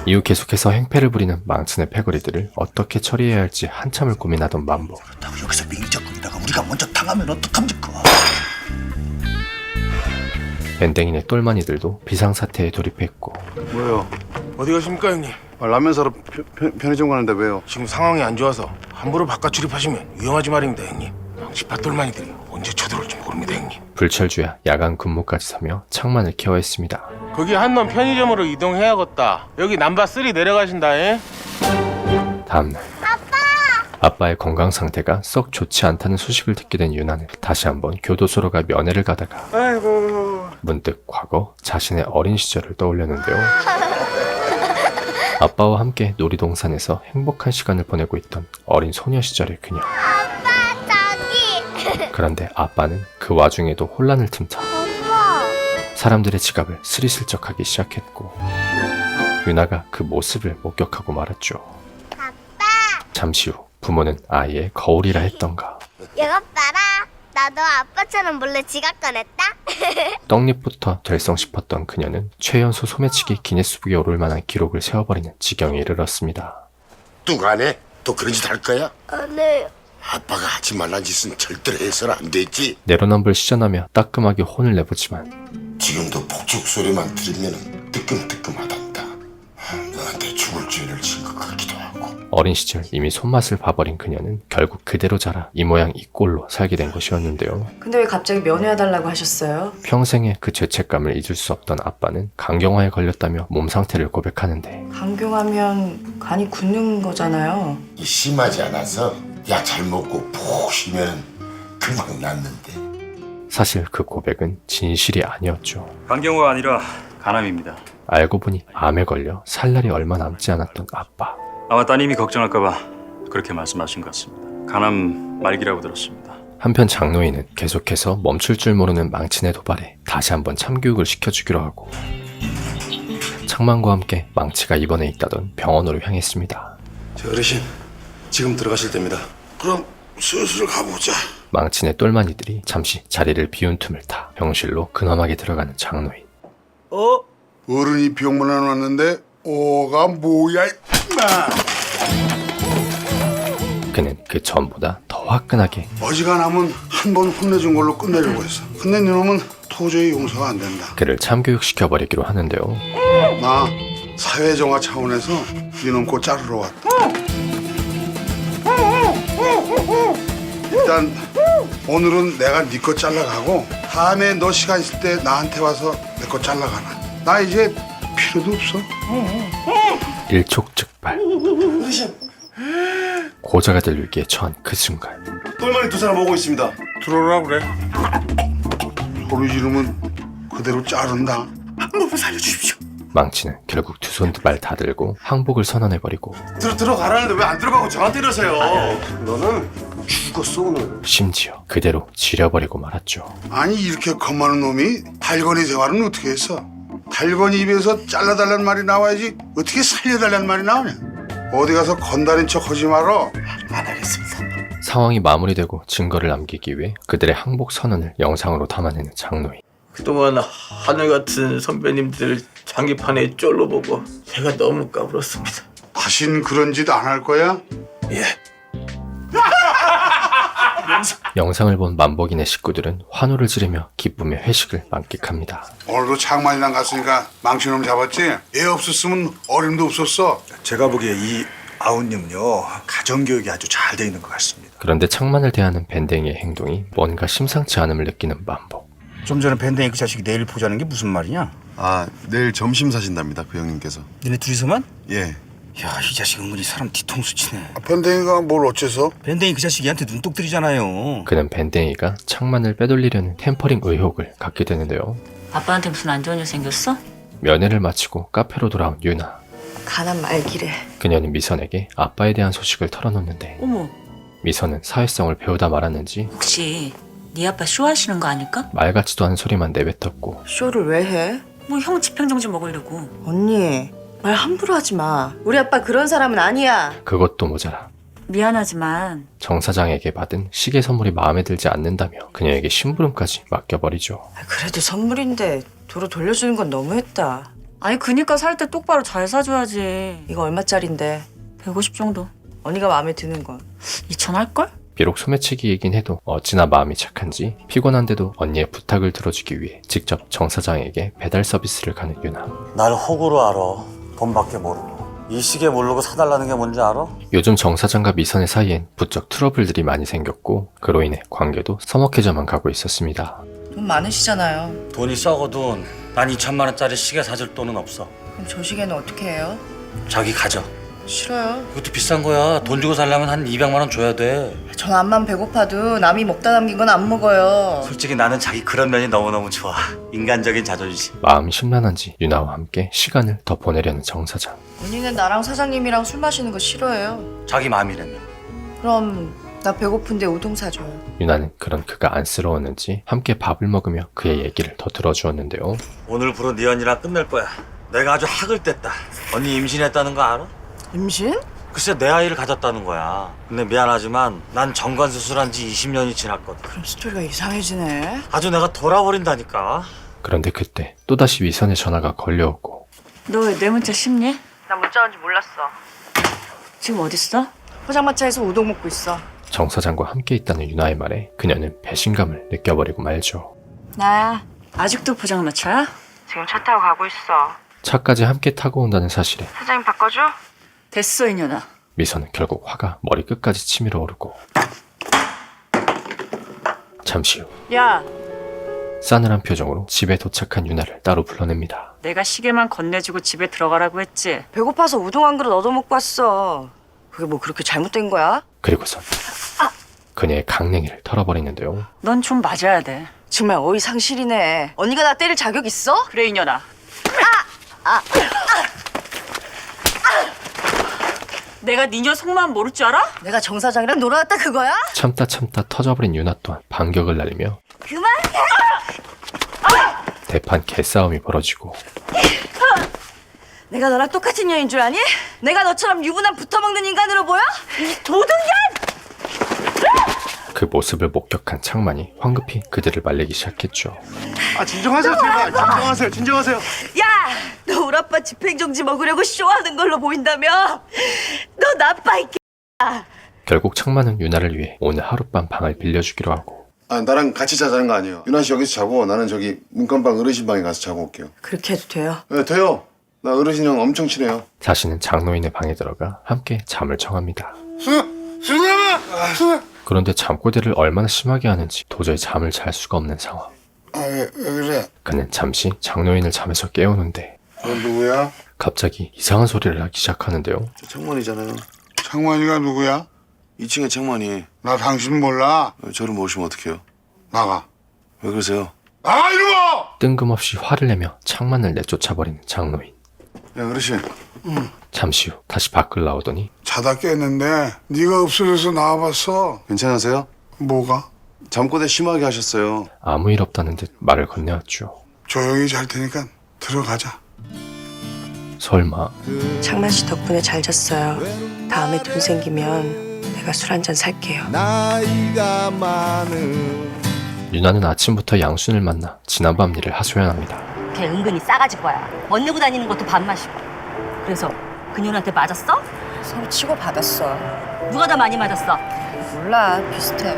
이후 계속해서 행패를 부리는 망친의 패거리들을 어떻게 처리해야 할지 한참을 고민하던 만보. 그렇다고 여기서 민기적거리다가 우리가 먼저 당하면 어떡합니까? 밴댕이네 똘마니들도 비상사태에 돌입했고 뭐예요? 어디 가십니까 형님? 라면 사러 편의점 가는데 왜요? 지금 상황이 안 좋아서 함부로 바깥 출입하시면 위험하지 말입니다 형님. 방치파똘마니들이 언제 쳐들어올지 모릅니다 형님. 불철주야 야간 근무까지 서며 창만을 케어했습니다. 거기 한놈 편의점으로 이동해야겠다. 여기 넘버3 내려가신다. 에? 다음날 아빠의 건강 상태가 썩 좋지 않다는 소식을 듣게 된 유나는 다시 한번 교도소로 가 면회를 가다가 문득 과거 자신의 어린 시절을 떠올렸는데요. 아빠와 함께 놀이동산에서 행복한 시간을 보내고 있던 어린 소녀 시절의 그녀. 그런데 아빠는 그 와중에도 혼란을 틈타 사람들의 지갑을 스리슬쩍하기 시작했고 유나가 그 모습을 목격하고 말았죠. 잠시 후 부모는 아이의 거울이라 했던가 이것 봐라. 나도 아빠처럼 몰래 지갑 꺼냈다. 떡잎부터 될성 싶었던 그녀는 최연소 소매치기 기네스북에 오를 만한 기록을 세워버리는 지경에 이르렀습니다. 뚜간에 또 그런 짓 할 거야? 네. 아빠가 하지 말란 짓은 절대로 해서는 안 되지. 내로남불 시전하며 따끔하게 혼을 내보지만 지금도 폭죽 소리만 들으면 뜨끔뜨끔하단다. 너한테 죽을 죄를 진 것 같기도 하고. 어린 시절 이미 손맛을 봐버린 그녀는 결국 그대로 자라 이 모양 이 꼴로 살게 된 것이었는데요. 근데 왜 갑자기 면회해달라고 하셨어요? 평생의 그 죄책감을 잊을 수 없던 아빠는 간경화에 걸렸다며 몸 상태를 고백하는데 강경하면 간이 굳는 거잖아요. 심하지 않아서 약 잘 먹고 푹 쉬면 금방 낫는데. 사실 그 고백은 진실이 아니었죠. 간경화가 아니라 간암입니다. 알고 보니 암에 걸려 살 날이 얼마 남지 않았던 아빠. 아마 따님이 걱정할까봐 그렇게 말씀하신 것 같습니다. 간암 말기라고 들었습니다. 한편 장노인은 계속해서 멈출 줄 모르는 망친의 도발에 다시 한번 참교육을 시켜주기로 하고 창만과 함께 망치가 입원해 있다던 병원으로 향했습니다. 저 어르신 지금 들어가실 때입니다. 그럼 슬슬 가보자. 망친의 똘마니들이 잠시 자리를 비운 틈을 타 병실로 근엄하게 들어가는 장노인. 어른이 병문안 왔는데 오가 뭐야 임마. 그는 그 전보다 더 화끈하게 어지간하면 한 번 혼내준 걸로 끝내려고 했어. 근데 이놈은 도저히 용서가 안 된다. 그를 참교육시켜버리기로 하는데요. 나 사회정화 차원에서 이놈 곧 자르러 왔다. 일단 오늘은 내가 네 거 잘라가고 다음에 너 시간 있을 때 나한테 와서 내 거 잘라가나. 나 이제 필요도 없어. 일촉즉발. 고자가 될 위기에 처한 그 순간 똘마니 두 사람 오고 있습니다. 들어오라 그래. 소리 지르면 그대로 자른다. 한 번만 살려주십시오. 망치는 결국 두 손 두 발 다 들고 항복을 선언해버리고 들어가라는데 왜 안 들어가고 저한테 이러세요? 너는 죽었어 오늘. 심지어 그대로 지려버리고 말았죠. 아니 이렇게 겁많은 놈이 달건이 생활은 어떻게 했어? 달건이 입에서 잘라달라는 말이 나와야지 어떻게 살려달라는 말이 나오냐? 어디 가서 건달인 척 하지 말어. 안 하겠습니다. 상황이 마무리되고 증거를 남기기 위해 그들의 항복 선언을 영상으로 담아내는 장노인. 그동안 하늘 같은 선배님들 장기판에 쫄로 보고 제가 너무 까불었습니다. 다신 그런 짓 안 할 거야? 예. 영상을 본 만복인의 식구들은 환호를 지르며 기쁨의 회식을 만끽합니다. 오늘도 창만이랑 갔으니까 망치놈 잡았지? 얘 없었으면 어림도 없었어. 제가 보기에 이 아우님은요 가정교육이 아주 잘 돼 있는 것 같습니다. 그런데 창만을 대하는 밴댕이의 행동이 뭔가 심상치 않음을 느끼는 만복. 좀 전에 밴댕이 그 자식이 내일 보자는 게 무슨 말이냐? 아, 내일 점심 사신답니다, 그 형님께서. 니네 둘이서만? 예. 야, 이 자식 은근히 사람 뒤통수 치네. 밴댕이가 뭘 어째서? 밴댕이 그 자식이 얘한테 눈독 들이잖아요. 그는 밴댕이가 창만을 빼돌리려는 템퍼링 의혹을 갖게 되는데요. 아빠한테 무슨 안 좋은 일 생겼어? 면회를 마치고 카페로 돌아온 유나. 가난 말기래. 그녀는 미선에게 아빠에 대한 소식을 털어놓는데 어머, 미선은 사회성을 배우다 말았는지 혹시 네 아빠 쇼하시는 거 아닐까? 말 같지도 않은 소리만 내뱉었고 쇼를 왜 해? 뭐 형 집행정지 먹으려고. 언니 말 함부로 하지 마. 우리 아빠 그런 사람은 아니야. 그것도 모자라 미안하지만 정 사장에게 받은 시계 선물이 마음에 들지 않는다며 그녀에게 심부름까지 맡겨버리죠. 그래도 선물인데 도로 돌려주는 건 너무했다. 아니 그니까 살 때 똑바로 잘 사줘야지. 이거 얼마짜린데? 150 정도. 언니가 마음에 드는 건 2천 할걸? 비록 소매치기이긴 해도 어찌나 마음이 착한지 피곤한데도 언니의 부탁을 들어주기 위해 직접 정 사장에게 배달 서비스를 가는 유나. 날 호구로 알아. 돈밖에 모르고. 이 시계 모르고 사달라는 게 뭔지 알아? 요즘 정 사장과 미선의 사이엔 부쩍 트러블들이 많이 생겼고 그로 인해 관계도 서먹해져만 가고 있었습니다. 돈 많으시잖아요. 돈이 썩어도 난 2천만 원짜리 시계 사줄 돈은 없어. 그럼 저 시계는 어떻게 해요? 자기 가져. 싫어요. 그것도 비싼 거야. 돈 주고 살려면 한 200만 원 줘야 돼. 전 앞만 배고파도 남이 먹다 남긴 건 안 먹어요. 솔직히 나는 자기 그런 면이 너무너무 좋아. 인간적인 자존심. 마음이 심란한지 유나와 함께 시간을 더 보내려는 정 사장. 언니는 나랑 사장님이랑 술 마시는 거 싫어해요. 자기 마음이라며. 그럼 나 배고픈데 우동 사줘요. 유나는 그런 그가 안쓰러웠는지 함께 밥을 먹으며 그의 얘기를 더 들어주었는데요. 오늘부로 네 언니랑 끝낼 거야. 내가 아주 학을 뗐다. 언니 임신했다는 거 알아? 임신? 글쎄 내 아이를 가졌다는 거야. 근데 미안하지만 난 정관 수술한 지 20년이 지났거든. 그럼 스토리가 이상해지네. 아주 내가 돌아버린다니까. 그런데 그때 또다시 미선의 전화가 걸려오고. 너 왜 내 문자 씹니? 나 문자 온지 몰랐어. 지금 어딨어? 포장마차에서 우동 먹고 있어. 정 사장과 함께 있다는 유나의 말에 그녀는 배신감을 느껴버리고 말죠. 나야. 아직도 포장마차야? 지금 차 타고 가고 있어. 차까지 함께 타고 온다는 사실에 사장님 바꿔줘? 됐어 이년아. 미선은 결국 화가 머리끝까지 치밀어 오르고 잠시 후 야, 싸늘한 표정으로 집에 도착한 유나를 따로 불러냅니다. 내가 시계만 건네주고 집에 들어가라고 했지. 배고파서 우동 한 그릇 얻어먹고 왔어. 그게 뭐 그렇게 잘못된 거야? 그리고선 그녀의 강냉이를 털어버리는데요. 넌 좀 맞아야 돼. 정말 어이 상실이네. 언니가 나 때릴 자격 있어? 그래 이년아. 내가 니녀 속마음 모를 줄 알아? 내가 정 사장이랑 놀아왔다 그거야? 참다 터져버린 유나 또한 반격을 날리며 그만해! 대판 개싸움이 벌어지고 내가 너랑 똑같은 년인 줄 아니? 내가 너처럼 유부남 붙어먹는 인간으로 보여? 이 도둑년! 그 모습을 목격한 창만이 황급히 그들을 말리기 시작했죠. 아, 진정하세요, 제발. 진정하세요. 야! 너 우리 아빠 집행정지 먹으려고 쇼하는 걸로 보인다며? 너 나빠 이 X야! 결국 창만은 유나를 위해 오늘 하룻밤 방을 빌려주기로 하고. 아, 나랑 같이 자자는 거 아니에요. 유나 씨 여기서 자고 나는 저기 문간방 어르신 방에 가서 자고 올게요. 그렇게 해도 돼요? 네, 돼요. 나 어르신이랑 엄청 친해요. 자신은 장노인의 방에 들어가 함께 잠을 청합니다. 그런데 잠꼬대를 얼마나 심하게 하는지 도저히 잠을 잘 수가 없는 상황. 왜 그래? 그는 잠시 장노인을 잠에서 깨우는데 너 누구야? 갑자기 이상한 소리를 하기 시작하는데요. 창만이잖아요. 창만이가 누구야? 2층에 창만이. 나 당신 몰라. 저를 모시면 어떡해요? 나가. 왜 그러세요? 나가 이놈아! 뜬금없이 화를 내며 창만을 내쫓아버리는 장노인. 어르신. 잠시 후 다시 밖을 나오더니 자다 깼는데 네가 없어져서 나와봤어. 괜찮으세요? 뭐가? 잠꼬대 심하게 하셨어요. 아무 일 없다는 듯 말을 건네왔죠. 조용히 잘 테니까 들어가자. 설마 창만 씨 덕분에 잘 잤어요. 다음에 돈 생기면 내가 술 한 잔 살게요. 유나는 아침부터 양순을 만나 지난밤 일을 하소연합니다. 걔 은근히 싸가지 거야. 멋내고 다니는 것도 밥 마시고. 그래서 그녀한테 맞았어? 서로 치고 받았어. 누가 더 많이 맞았어? 몰라, 비슷해.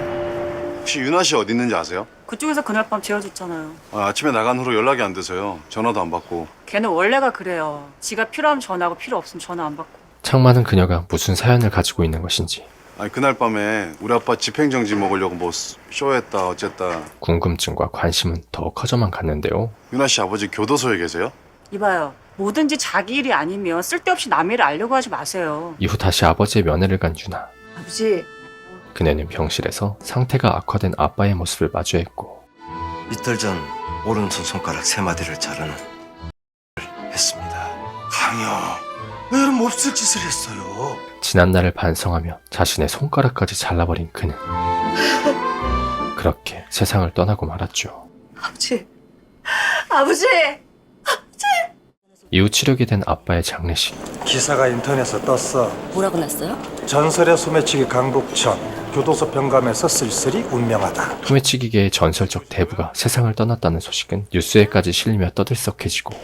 혹시 윤아 씨 어디 있는지 아세요? 그쪽에서 그날 밤 재워줬잖아요. 아침에 나간 후로 연락이 안 돼서요. 전화도 안 받고. 걔는 원래가 그래요. 지가 필요하면 전화하고 필요 없으면 전화 안 받고. 창만은 그녀가 무슨 사연을 가지고 있는 것인지 아니 그날 밤에 우리 아빠 집행정지 먹으려고 뭐 쇼했다 어쨌다. 궁금증과 관심은 더 커져만 갔는데요. 윤아 씨 아버지 교도소에 계세요? 이봐요. 뭐든지 자기 일이 아니면 쓸데없이 남의 일을 알려고 하지 마세요. 이후 다시 아버지의 면회를 간 유나. 아버지, 그녀는 병실에서 상태가 악화된 아빠의 모습을 마주했고 이틀 전 오른손 손가락 3마디를 자르는 했습니다. 강여, 왜 이런 몹쓸 짓을 했어요? 지난날을 반성하며 자신의 손가락까지 잘라버린 그는 그렇게 세상을 떠나고 말았죠. 아버지, 아버지! 이후 치르게 된 아빠의 장례식. 기사가 인터넷에 떴어. 뭐라고 났어요? 전설의 소매치기 강북천 교도소 병감에서 쓸쓸히 운명하다. 소매치기계의 전설적 대부가 세상을 떠났다는 소식은 뉴스에까지 실리며 떠들썩해지고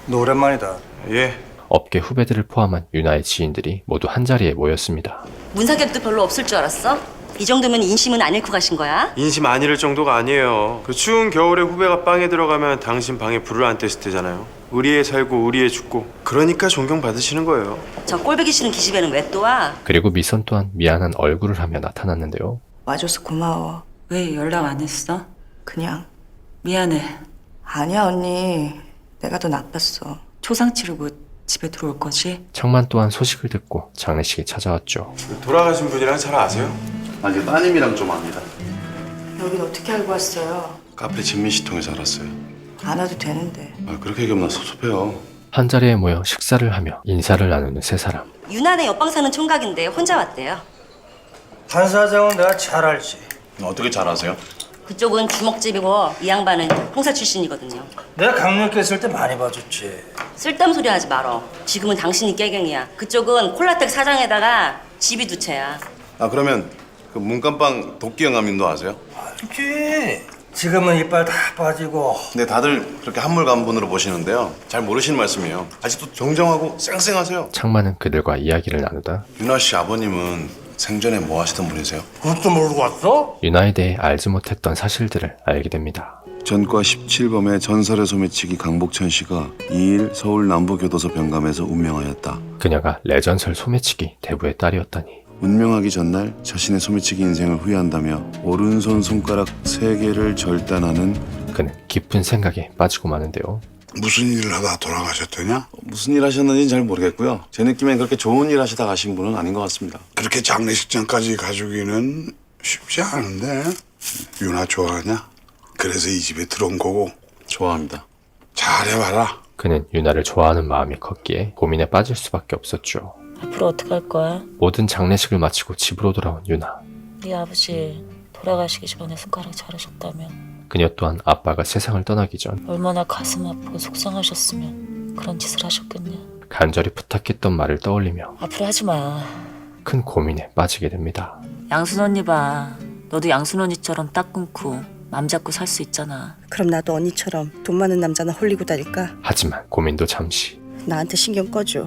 너 오랜만이다. 예. 업계 후배들을 포함한 유나의 지인들이 모두 한자리에 모였습니다. 문사겹도 별로 없을 줄 알았어? 이 정도면 인심은 안 잃고 가신 거야? 인심 안 잃을 정도가 아니에요. 그 추운 겨울에 후배가 빵에 들어가면 당신 방에 불을 안 뗐을 때잖아요. 의리에 살고 의리에 죽고 그러니까 존경받으시는 거예요. 저 꼴보기 싫은 기집애는 왜 또 와? 그리고 미선 또한 미안한 얼굴을 하며 나타났는데요. 와줘서 고마워. 왜 연락 안 했어? 그냥. 미안해. 아니야, 언니. 내가 더 나빴어. 초상 치르고 집에 들어올 거지? 창만 또한 소식을 듣고 장례식에 찾아왔죠. 돌아가신 분이랑 잘 아세요? 아니 따님이랑 좀 압니다. 여긴 어떻게 알고 왔어요? 카페 진미 씨 통해서 알았어요. 안 와도 되는데. 그렇게 얘기하면 나 섭섭해요. 한자리에 모여 식사를 하며 인사를 나누는 세 사람. 유난의 옆방 사는 총각인데 혼자 왔대요. 한 사장은 내가 잘 알지. 어떻게 잘 아세요? 그쪽은 주먹집이고 이 양반은 홍사 출신이거든요. 내가 강력계 있을 때 많이 봐줬지. 쓸데없는 소리 하지 말어. 지금은 당신이 깨갱이야. 그쪽은 콜라텍 사장에다가 집이 두 채야. 그러면 그 문간방 도끼 영감님도 아세요? 알지. 지금은 이빨 다 빠지고. 근데 다들 그렇게 한물간분으로 보시는데요. 잘 모르시는 말씀이에요. 아직도 정정하고 쌩쌩하세요. 창만은 그들과 이야기를 나누다 윤아 씨 아버님은 생전에 뭐 하시던 분이세요? 그것도 모르고 왔어? 유나에 대해 알지 못했던 사실들을 알게 됩니다. 전과 17범의 전설의 소매치기 강복천 씨가 2일 서울 남부교도소 병감에서 운명하였다. 그녀가 레전설 소매치기 대부의 딸이었다니. 운명하기 전날 자신의 소매치기 인생을 후회한다며 오른손 손가락 3개를 절단하는 그는 깊은 생각에 빠지고 마는데요. 무슨 일을 하다 돌아가셨더냐? 무슨 일 하셨는지 잘 모르겠고요. 제 느낌엔 그렇게 좋은 일 하시다 가신 분은 아닌 것 같습니다. 그렇게 장례식장까지 가주기는 쉽지 않은데. 유나 좋아하냐? 그래서 이 집에 들어온 거고. 좋아합니다. 잘해봐라. 그는 유나를 좋아하는 마음이 컸기에 고민에 빠질 수밖에 없었죠. 앞으로 어떻게 할 거야? 모든 장례식을 마치고 집으로 돌아온 유나. 네 아버지 돌아가시기 전에 손가락 자르셨다면 그녀 또한 아빠가 세상을 떠나기 전 얼마나 가슴 아프고 속상하셨으면 그런 짓을 하셨겠냐. 간절히 부탁했던 말을 떠올리며 앞으로 하지 마. 큰 고민에 빠지게 됩니다. 양순 언니 봐. 너도 양순 언니처럼 딱 끊고 맘 잡고 살 수 있잖아. 그럼 나도 언니처럼 돈 많은 남자나 홀리고 다닐까? 하지만 고민도 잠시. 나한테 신경 꺼줘.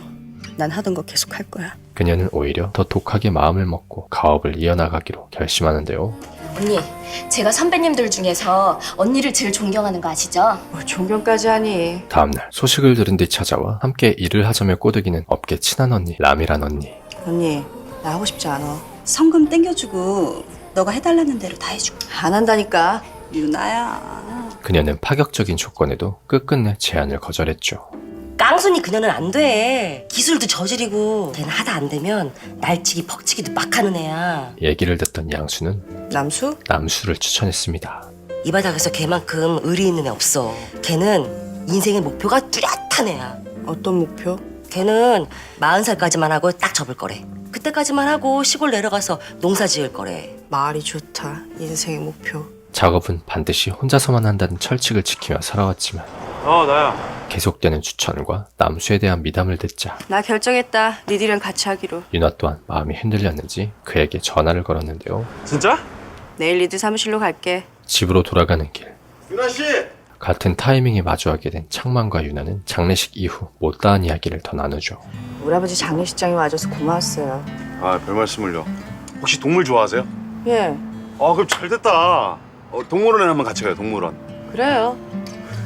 난 하던 거 계속 할 거야. 그녀는 오히려 더 독하게 마음을 먹고 가업을 이어나가기로 결심하는데요. 언니, 제가 선배님들 중에서 언니를 제일 존경하는 거 아시죠? 뭐 존경까지 하니. 다음날 소식을 들은 뒤 찾아와 함께 일을 하자며 꼬드기는 업계 친한 언니 라미란 언니. 언니, 나 하고 싶지 않아. 성금 땡겨주고 너가 해달라는 대로 다 해주고. 안 한다니까. 유나야. 그녀는 파격적인 조건에도 끝끝내 제안을 거절했죠. 깡순이 그녀는 안 돼. 기술도 저지르고 걔는 하다 안 되면 날치기 벅치기도 막 하는 애야. 얘기를 듣던 양수는 남수? 남수를 추천했습니다. 이 바닥에서 걔만큼 의리 있는 애 없어. 걔는 인생의 목표가 뚜렷한 애야. 어떤 목표? 걔는 40살까지만 하고 딱 접을 거래. 그때까지만 하고 시골 내려가서 농사 지을 거래. 말이 좋다. 인생의 목표. 작업은 반드시 혼자서만 한다는 철칙을 지키며 살아왔지만 나야. 계속되는 추천과 남수에 대한 미담을 듣자 나 결정했다. 니들이랑 같이 하기로. 유나 또한 마음이 흔들렸는지 그에게 전화를 걸었는데요. 진짜? 내일 니들 사무실로 갈게. 집으로 돌아가는 길, 유나 씨. 같은 타이밍에 마주하게 된 창만과 유나는 장례식 이후 못다한 이야기를 더 나누죠. 우리 아버지 장례식장에 와줘서 고마웠어요. 별 말씀을요. 혹시 동물 좋아하세요? 예, 그럼 잘 됐다. 동물원에 한번 같이 가요. 동물원. 그래요.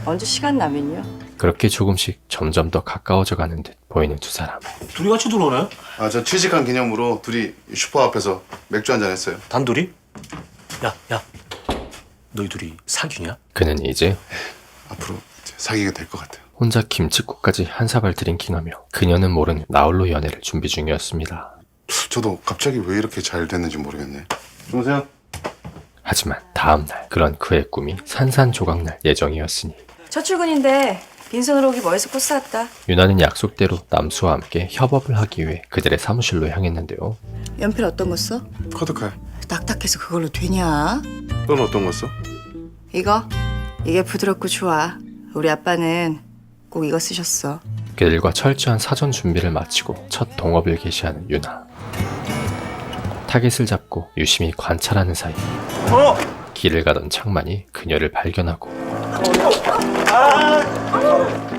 언제 시간 나면요. 그렇게 조금씩 점점 더 가까워져 가는 듯 보이는 두 사람. 둘이 같이 들어오네? 저 취직한 기념으로 둘이 슈퍼 앞에서 맥주 한잔 했어요. 단둘이? 야, 너희 둘이 사귀냐? 그는 이제 앞으로 사귀게 될 것 같아요. 혼자 김칫국까지 한 사발 드링킹하며 그녀는 모르는 나홀로 연애를 준비 중이었습니다. 저도 갑자기 왜 이렇게 잘 됐는지 모르겠네. 주무세요. 하지만 다음날 그런 그의 꿈이 산산조각날 예정이었으니 첫 출근인데 빈손으로 오기 뭐해서 코스 왔다. 유나는 약속대로 남수와 함께 협업을 하기 위해 그들의 사무실로 향했는데요. 연필 어떤 거 써? 카드칼. 딱딱해서 그걸로 되냐? 넌 어떤 거 써? 이게 부드럽고 좋아. 우리 아빠는 꼭 이거 쓰셨어. 그들과 철저한 사전 준비를 마치고 첫 동업을 개시하는 유나. 타겟을 잡고 유심히 관찰하는 사이 길을 가던 창만이 그녀를 발견하고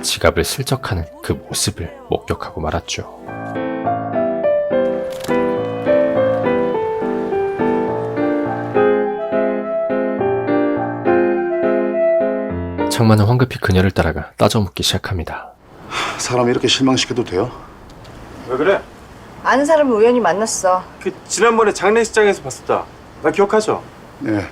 지갑을 슬쩍하는 그 모습을 목격하고 말았죠. 창만은 황급히 그녀를 따라가 따져묻기 시작합니다. 사람 이렇게 실망시켜도 돼요? 왜 그래? 아는 사람을 우연히 만났어. 지난번에 장례식장에서 봤었다. 나 기억하죠? 네.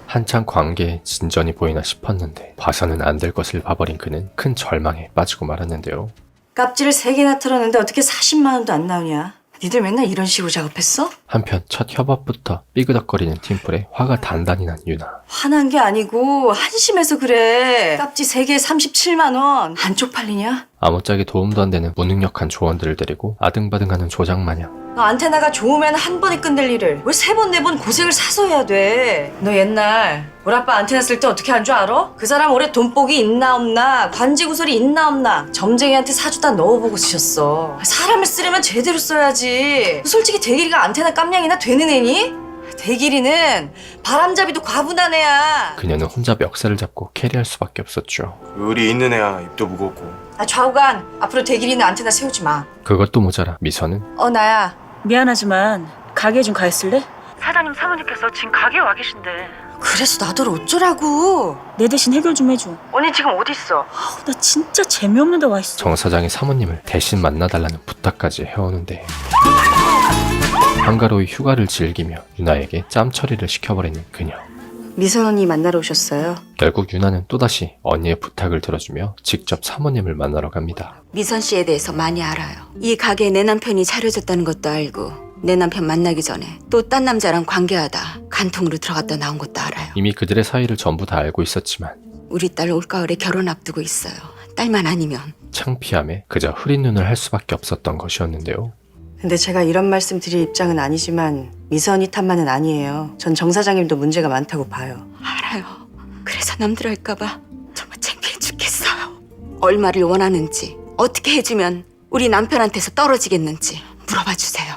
한창 관계에 진전이 보이나 싶었는데 봐서는 안 될 것을 봐버린 그는 큰 절망에 빠지고 말았는데요. 깝지를 3개나 털었는데 어떻게 40만 원도 안 나오냐? 니들 맨날 이런 식으로 작업했어? 한편 첫 협업부터 삐그덕거리는 팀플에 화가 단단히 난 유나. 화난 게 아니고 한심해서 그래. 깝지 3개에 37만 원. 안 쪽팔리냐? 아무짝에 도움도 안 되는 무능력한 조언들을 데리고 아등바등하는 조장 마냥 너 안테나가 좋으면 한 번에 끝낼 일을 왜 3번 4번 고생을 사서 해야 돼? 너 옛날 우리 아빠 안테나 쓸 때 어떻게 한 줄 알아? 그 사람 올해 돈복이 있나 없나 관지구설이 있나 없나 점쟁이한테 사주다 넣어보고 쓰셨어. 사람을 쓰려면 제대로 써야지. 솔직히 대길이가 안테나 깜냥이나 되는 애니? 대길이는 바람잡이도 과분한 애야. 그녀는 혼자 멱살을 잡고 캐리할 수밖에 없었죠. 의리 있는 애야. 입도 무겁고. 좌우간 앞으로 대길이는 안테나 세우지 마. 그것도 모자라 미선은 나야. 미안하지만 가게 좀 가 있을래? 사장님 사모님께서 지금 가게에 와 계신데. 그래서 나더러 어쩌라고. 내 대신 해결 좀 해줘. 언니 지금 어디 있어? 나 진짜 재미없는 데 와 있어. 정 사장이 사모님을 대신 만나달라는 부탁까지 해오는데 한가로이 휴가를 즐기며 유나에게 짬 처리를 시켜버리는 그녀. 미선 언니 만나러 오셨어요? 결국 유나는 또다시 언니의 부탁을 들어주며 직접 사모님을 만나러 갑니다. 미선 씨에 대해서 많이 알아요. 이 가게에 내 남편이 차려줬다는 것도 알고 내 남편 만나기 전에 또 딴 남자랑 관계하다 간통으로 들어갔다 나온 것도 알아요. 이미 그들의 사이를 전부 다 알고 있었지만 우리 딸 올가을에 결혼 앞두고 있어요. 딸만 아니면. 창피함에 그저 흐린 눈을 할 수밖에 없었던 것이었는데요. 근데 제가 이런 말씀 드릴 입장은 아니지만 미선이 탓만은 아니에요. 전 정 사장님도 문제가 많다고 봐요. 알아요. 그래서 남들 할까봐 정말 창피해 죽겠어요. 얼마를 원하는지 어떻게 해주면 우리 남편한테서 떨어지겠는지 물어봐 주세요.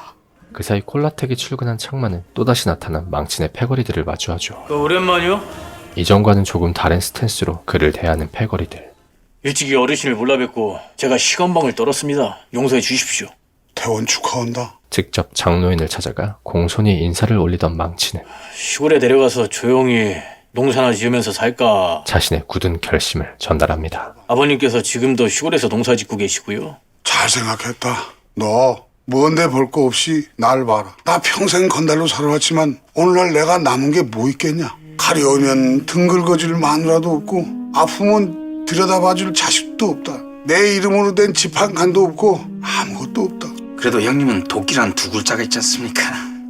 그 사이 콜라텍이 출근한 창만은 또다시 나타난 망친의 패거리들을 마주하죠. 오랜만이요? 이전과는 조금 다른 스탠스로 그를 대하는 패거리들. 일찍이 어르신을 몰라뵙고 제가 시간방을 떨었습니다. 용서해 주십시오. 퇴원 축하한다. 직접 장로인을 찾아가 공손히 인사를 올리던 망치는 시골에 내려가서 조용히 농사나 지으면서 살까. 자신의 굳은 결심을 전달합니다. 아버님께서 지금도 시골에서 농사 짓고 계시고요. 잘 생각했다. 너 뭔데 볼 거 없이 날 봐라. 나 평생 건달로 살아왔지만 오늘날 내가 남은 게 뭐 있겠냐. 가려우면 등 긁어줄 마누라도 없고 아프면 들여다봐줄 자식도 없다. 내 이름으로 된 집 한 칸도 없고 아무것도 없다. 그래도 형님은 도끼란 두 글자가 있지 않습니까?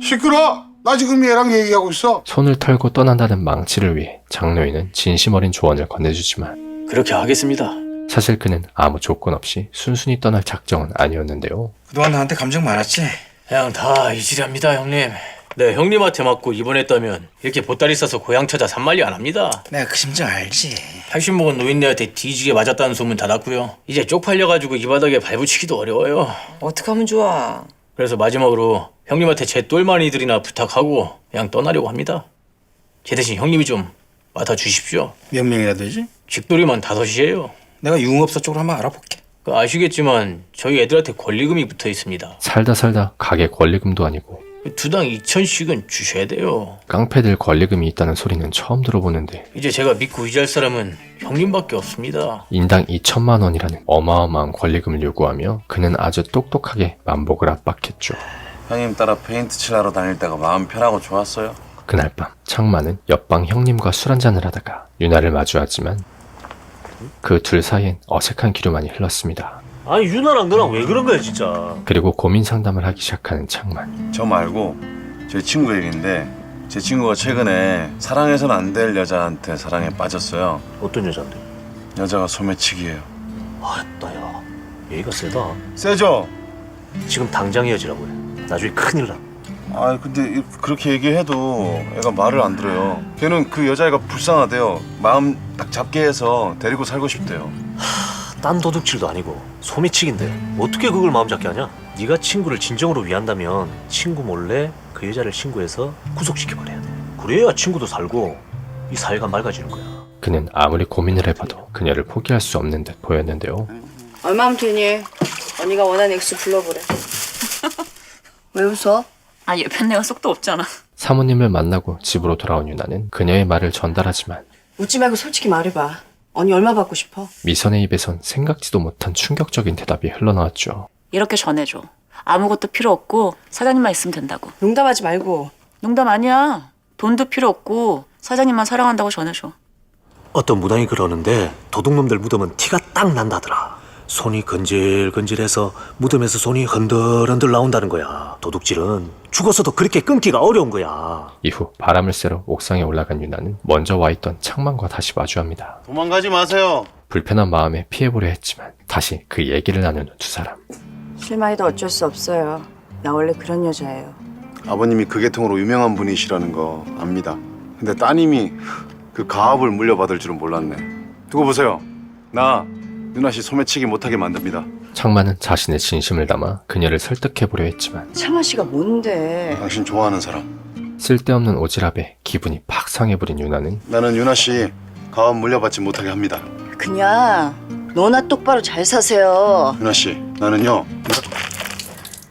시끄러! 나 지금 얘랑 얘기하고 있어. 손을 털고 떠난다는 망치를 위해 장로인은 진심 어린 조언을 건네주지만 그렇게 하겠습니다. 사실 그는 아무 조건 없이 순순히 떠날 작정은 아니었는데요. 그동안 나한테 감정 많았지? 그냥 다 이질합니다, 형님. 네, 형님한테 맞고 입원했다면 이렇게 보따리 싸서 고향 찾아 산만리 안 합니다. 내가 그 심정 알지. 80 먹은 노인네한테 뒤지게 맞았다는 소문 다 났고요. 이제 쪽팔려가지고 이 바닥에 발붙이기도 어려워요. 어떡하면 좋아. 그래서 마지막으로 형님한테 제 똘마니들이나 부탁하고 그냥 떠나려고 합니다. 제 대신 형님이 좀 맡아주십시오. 몇 명이나 되지? 집돌이만 5이에요. 내가 유흥업소 쪽으로 한번 알아볼게. 아시겠지만 저희 애들한테 권리금이 붙어 있습니다. 살다 가게 권리금도 아니고 두당 2,000씩은 주셔야 돼요. 깡패들 권리금이 있다는 소리는 처음 들어보는데 이제 제가 믿고 의지할 사람은 형님밖에 없습니다. 인당 2천만 원이라는 어마어마한 권리금을 요구하며 그는 아주 똑똑하게 만복을 압박했죠. 형님 따라 페인트 칠하러 다닐 때가 마음 편하고 좋았어요. 그날 밤 창만은 옆방 형님과 술 한잔을 하다가 유나를 마주하지만 그 둘 사이엔 어색한 기류만이 흘렀습니다. 아니 유나랑 너랑 왜 그런 거야 진짜. 그리고 고민 상담을 하기 시작하는 창만. 저 말고 제 친구 얘기인데 제 친구가 최근에 사랑해서는 안 될 여자한테 사랑에 빠졌어요. 어떤 여잔데? 여자가 소매치기예요. 아따 야 얘기가 세다. 세죠? 지금 당장 헤어지라고 해. 나중에 큰일 나. 아 근데 그렇게 얘기해도 애가 말을 안 들어요. 걔는 그 여자애가 불쌍하대요. 마음 딱 잡게 해서 데리고 살고 싶대요. 딴 도둑질도 아니고 소매치기인데 어떻게 그걸 마음 잡게 하냐? 네가 친구를 진정으로 위한다면 친구 몰래 그 여자를 신고해서 구속시켜버려야 돼. 그래야 친구도 살고 이 사회가 맑아지는 거야. 그는 아무리 고민을 해봐도 그녀를 포기할 수 없는 듯 보였는데요. 얼마면 되니? 언니가 원하는 액수 불러보래. 왜 웃어? 아, 얘 편내가 속도 없잖아. 사모님을 만나고 집으로 돌아온 유나는 그녀의 말을 전달하지만 웃지 말고 솔직히 말해봐. 언니 얼마 받고 싶어? 미선의 입에선 생각지도 못한 충격적인 대답이 흘러나왔죠. 이렇게 전해줘. 아무것도 필요 없고 사장님만 있으면 된다고. 농담하지 말고. 농담 아니야. 돈도 필요 없고 사장님만 사랑한다고 전해줘. 어떤 무당이 그러는데 도둑놈들 무덤은 티가 딱 난다더라. 손이 건질건질해서 무덤에서 손이 흔들흔들 나온다는 거야. 도둑질은 죽어서도 그렇게 끊기가 어려운 거야. 이후 바람을 쐬러 옥상에 올라간 유나는 먼저 와있던 창만과 다시 마주합니다. 도망가지 마세요. 불편한 마음에 피해보려 했지만 다시 그 얘기를 나누는 두 사람. 실망해도 어쩔 수 없어요. 나 원래 그런 여자예요. 아버님이 그 계통으로 유명한 분이시라는 거 압니다. 근데 따님이 그 가업을 물려받을 줄은 몰랐네. 두고 보세요. 나 유나 씨 소매치기 못하게 만듭니다. 창만은 자신의 진심을 담아 그녀를 설득해보려 했지만 창만 씨가 뭔데? 당신 좋아하는 사람. 쓸데없는 오지랖에 기분이 팍 상해버린 유나는 나는 유나 씨 가업 물려받지 못하게 합니다. 그냥 너나 똑바로 잘 사세요. 유나 씨, 나는요.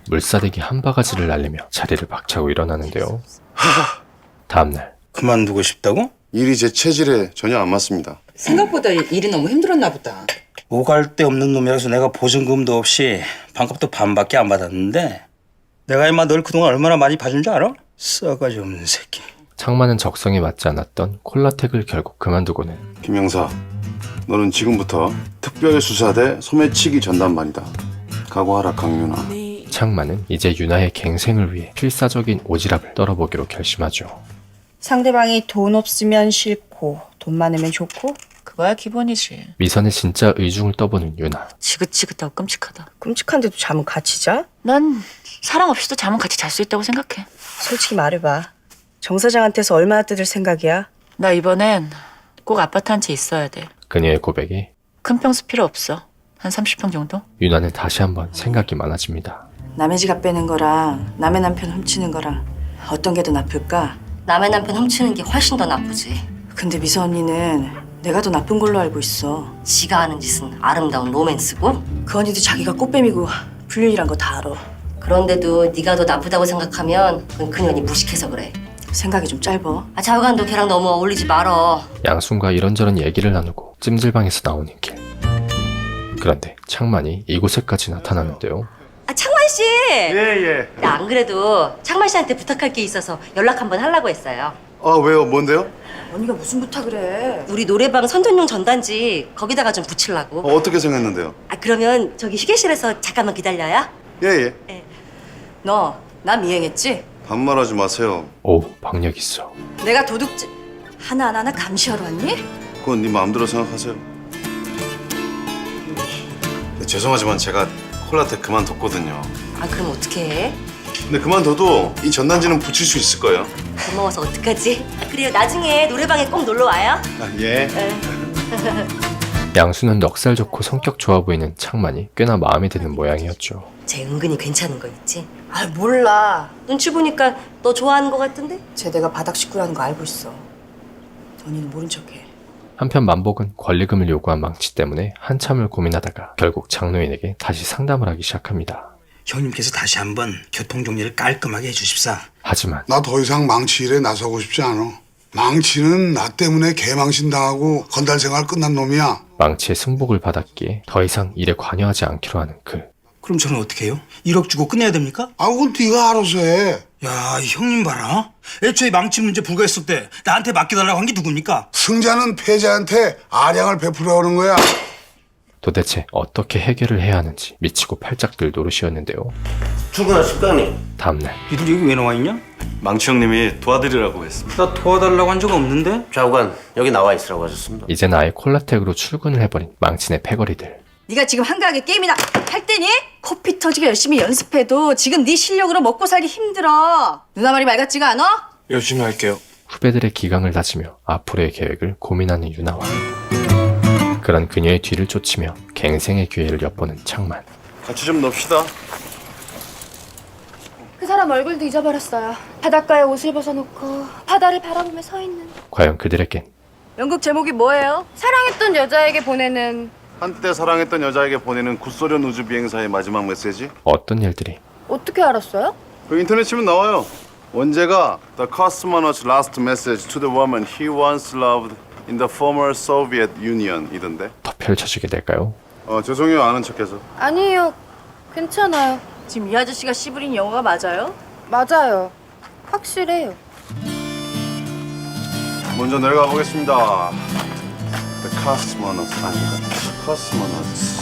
물사대기 한 바가지를 날리며 자리를 박차고 일어나는데요. 다음날 그만두고 싶다고? 일이 제 체질에 전혀 안 맞습니다. 생각보다 일이 너무 힘들었나 보다. 오갈 데 없는 놈이라서 내가 보증금도 없이 반값도 반밖에 안 받았는데 내가 임마 널 그동안 얼마나 많이 봐준 줄 알아? 싸가지 없는 새끼. 창만은 적성에 맞지 않았던 콜라텍을 결국 그만두고는 김영사, 너는 지금부터 특별수사대 소매치기 전담반이다. 각오하라 강유나. 창만은 이제 유나의 갱생을 위해 필사적인 오지랖을 떨어보기로 결심하죠. 상대방이 돈 없으면 싫고 돈 많으면 좋고 그거야 기본이지. 미선의 진짜 의중을 떠보는 유나. 지긋지긋하고 끔찍하다. 끔찍한데도 잠은 같이 자? 난 사랑 없이도 잠은 같이 잘 수 있다고 생각해. 솔직히 말해봐. 정 사장한테서 얼마나 뜯을 생각이야? 나 이번엔 꼭 아파트 한 채 있어야 돼. 그녀의 고백에 큰 평수 필요 없어. 한 30평 정도? 유나는 다시 한번 생각이 많아집니다. 남의 지갑 빼는 거랑 남의 남편 훔치는 거랑 어떤 게 더 나쁠까? 남의 남편 훔치는 게 훨씬 더 나쁘지. 근데 미서 언니는 내가 더 나쁜 걸로 알고 있어. 지가 하는 짓은 아름다운 로맨스고 그 언니도 자기가 꽃뱀이고 불륜이란 거 다 알아. 그런데도 네가 더 나쁘다고 생각하면 그건 그년이 무식해서 그래. 생각이 좀 짧아. 좌우간도 걔랑 너무 어울리지 말어. 양순과 이런저런 얘기를 나누고 찜질방에서 나오는 길. 그런데 창만이 이곳에까지 나타나는데요. 창만 씨! 예. 나 안 그래도 창만 씨한테 부탁할 게 있어서 연락 한번 하려고 했어요. 아 왜요? 뭔데요? 언니가 무슨 부탁을 해? 우리 노래방 선전용 전단지 거기다가 좀 붙이려고. 어떻게 생겼는데요? 그러면 저기 휴게실에서 잠깐만 기다려요. 예. 너 나 미행했지? 반말하지 마세요. 오, 박력 있어. 내가 도둑질 하나하나 감시하러 왔니? 그건 네 마음대로 생각하세요. 죄송하지만 제가 콜라텍 그만뒀거든요. 아 그럼 어떻게 해? 근데 그만둬도 이 전단지는 붙일 수 있을 거예요. 고마워서 어떡하지? 아, 그래요 나중에 노래방에 꼭 놀러 와요. 예. 양수는 넉살 좋고 성격 좋아 보이는 창만이 꽤나 마음에 드는 모양이었죠. 쟤 은근히 괜찮은 거 있지? 아 몰라. 눈치 보니까 너 좋아하는 거 같은데? 쟤 내가 바닥 식구라는 거 알고 있어. 언니는 모른 척해. 한편 만복은 권리금을 요구한 망치 때문에 한참을 고민하다가 결국 장노인에게 다시 상담을 하기 시작합니다. 형님께서 다시 한번 교통 정리를 깔끔하게 해주십사. 하지만 나 더 이상 망치 일에 나서고 싶지 않아. 망치는 나 때문에 개망신 당하고 건달 생활 끝난 놈이야. 망치의 승복을 받았기에 더 이상 일에 관여하지 않기로 하는 그. 그럼 저는 어떻게 해요? 1억 주고 끝내야 됩니까? 아 그건 네가 알아서 해. 야, 이 형님 봐라. 애초에 망치 문제 불가했을 때 나한테 맡겨달라고 한 게 누굽니까? 승자는 패자한테 아량을 베풀어오는 거야. 도대체 어떻게 해결을 해야 하는지 미치고 팔짝들 노릇이었는데요. 출근하실까니? 다음날 니들 여기 왜 나와 있냐? 망치 형님이 도와드리라고 했습니다. 나 도와달라고 한 적 없는데? 좌우관 여기 나와 있으라고 하셨습니다. 이젠 아예 콜라텍으로 출근을 해버린 망치네 패거리들. 네가 지금 한가하게 게임이나 할 때니? 코피 터지게 열심히 연습해도 지금 네 실력으로 먹고 살기 힘들어. 누나 말이 말 같지가 않아? 열심히 할게요. 후배들의 기강을 다지며 앞으로의 계획을 고민하는 유나와 그런 그녀의 뒤를 쫓으며 갱생의 기회를 엿보는 창만. 같이 좀 놉시다. 그 사람 얼굴도 잊어버렸어요. 바닷가에 옷을 벗어놓고 바다를 바라보며 서 있는. 과연 그들에겐 연극 제목이 뭐예요? 사랑했던 여자에게 보내는. 한때 사랑했던 여자에게 보내는 구소련 우주 비행사의 마지막 메시지? 어떤 일들이 어떻게 알았어요? 그 인터넷 치면 나와요. 원제가 The cosmonaut's last message to the woman he once loved in the former Soviet Union 이던데. 더 펼쳐지게 될까요? 죄송해요 아는 척해서. 아니에요. 괜찮아요. 지금 이 아저씨가 씨부린 영어가 맞아요? 맞아요. 확실해요. 먼저 내려가 보겠습니다. The cosmonauts 아닌가? cosmonauts.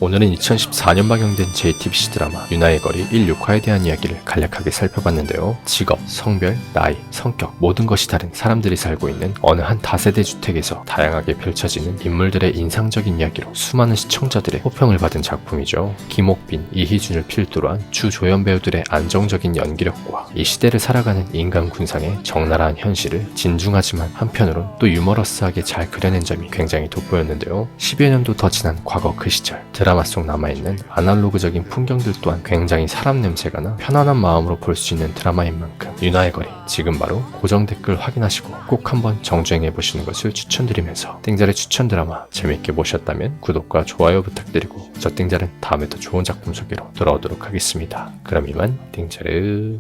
오늘은 2014년 방영된 JTBC 드라마 유나의 거리 1, 6화에 대한 이야기를 간략하게 살펴봤는데요. 직업, 성별, 나이, 성격 모든 것이 다른 사람들이 살고 있는 어느 한 다세대 주택에서 다양하게 펼쳐지는 인물들의 인상적인 이야기로 수많은 시청자들의 호평을 받은 작품이죠. 김옥빈, 이희준을 필두로 한 주조연 배우들의 안정적인 연기력과 이 시대를 살아가는 인간 군상의 적나라한 현실을 진중하지만 한편으론 또 유머러스하게 잘 그려낸 점이 굉장히 돋보였는데요. 10여 년도 더 지난 과거 그 시절 드라마 속 남아있는 아날로그적인 풍경들 또한 굉장히 사람 냄새가 나 편안한 마음으로 볼 수 있는 드라마인 만큼 유나의 거리 지금 바로 고정 댓글 확인하시고 꼭 한번 정주행해보시는 것을 추천드리면서 땡자의 추천 드라마 재밌게 보셨다면 구독과 좋아요 부탁드리고 저 땡자는 다음에 더 좋은 작품 소개로 돌아오도록 하겠습니다. 그럼 이만 땡자르.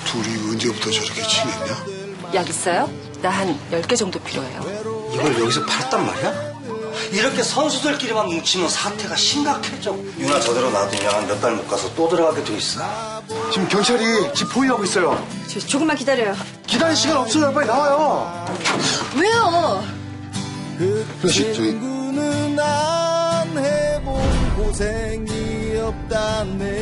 둘이 언제부터 저렇게 친했냐? 약 있어요? 나 한 10개 정도 필요해요. 이걸 여기서 팔았단 말이야? 이렇게 선수들끼리만 뭉치면 사태가 심각해져. 유나 저대로 놔두면 몇 달 못 가서 또 들어가게 돼 있어. 지금 경찰이 집 포위하고 있어요. 조금만 기다려요. 기다릴 시간 없어요. 빨리 나와요. 왜요? 저기 안 해본 고생이 없다네.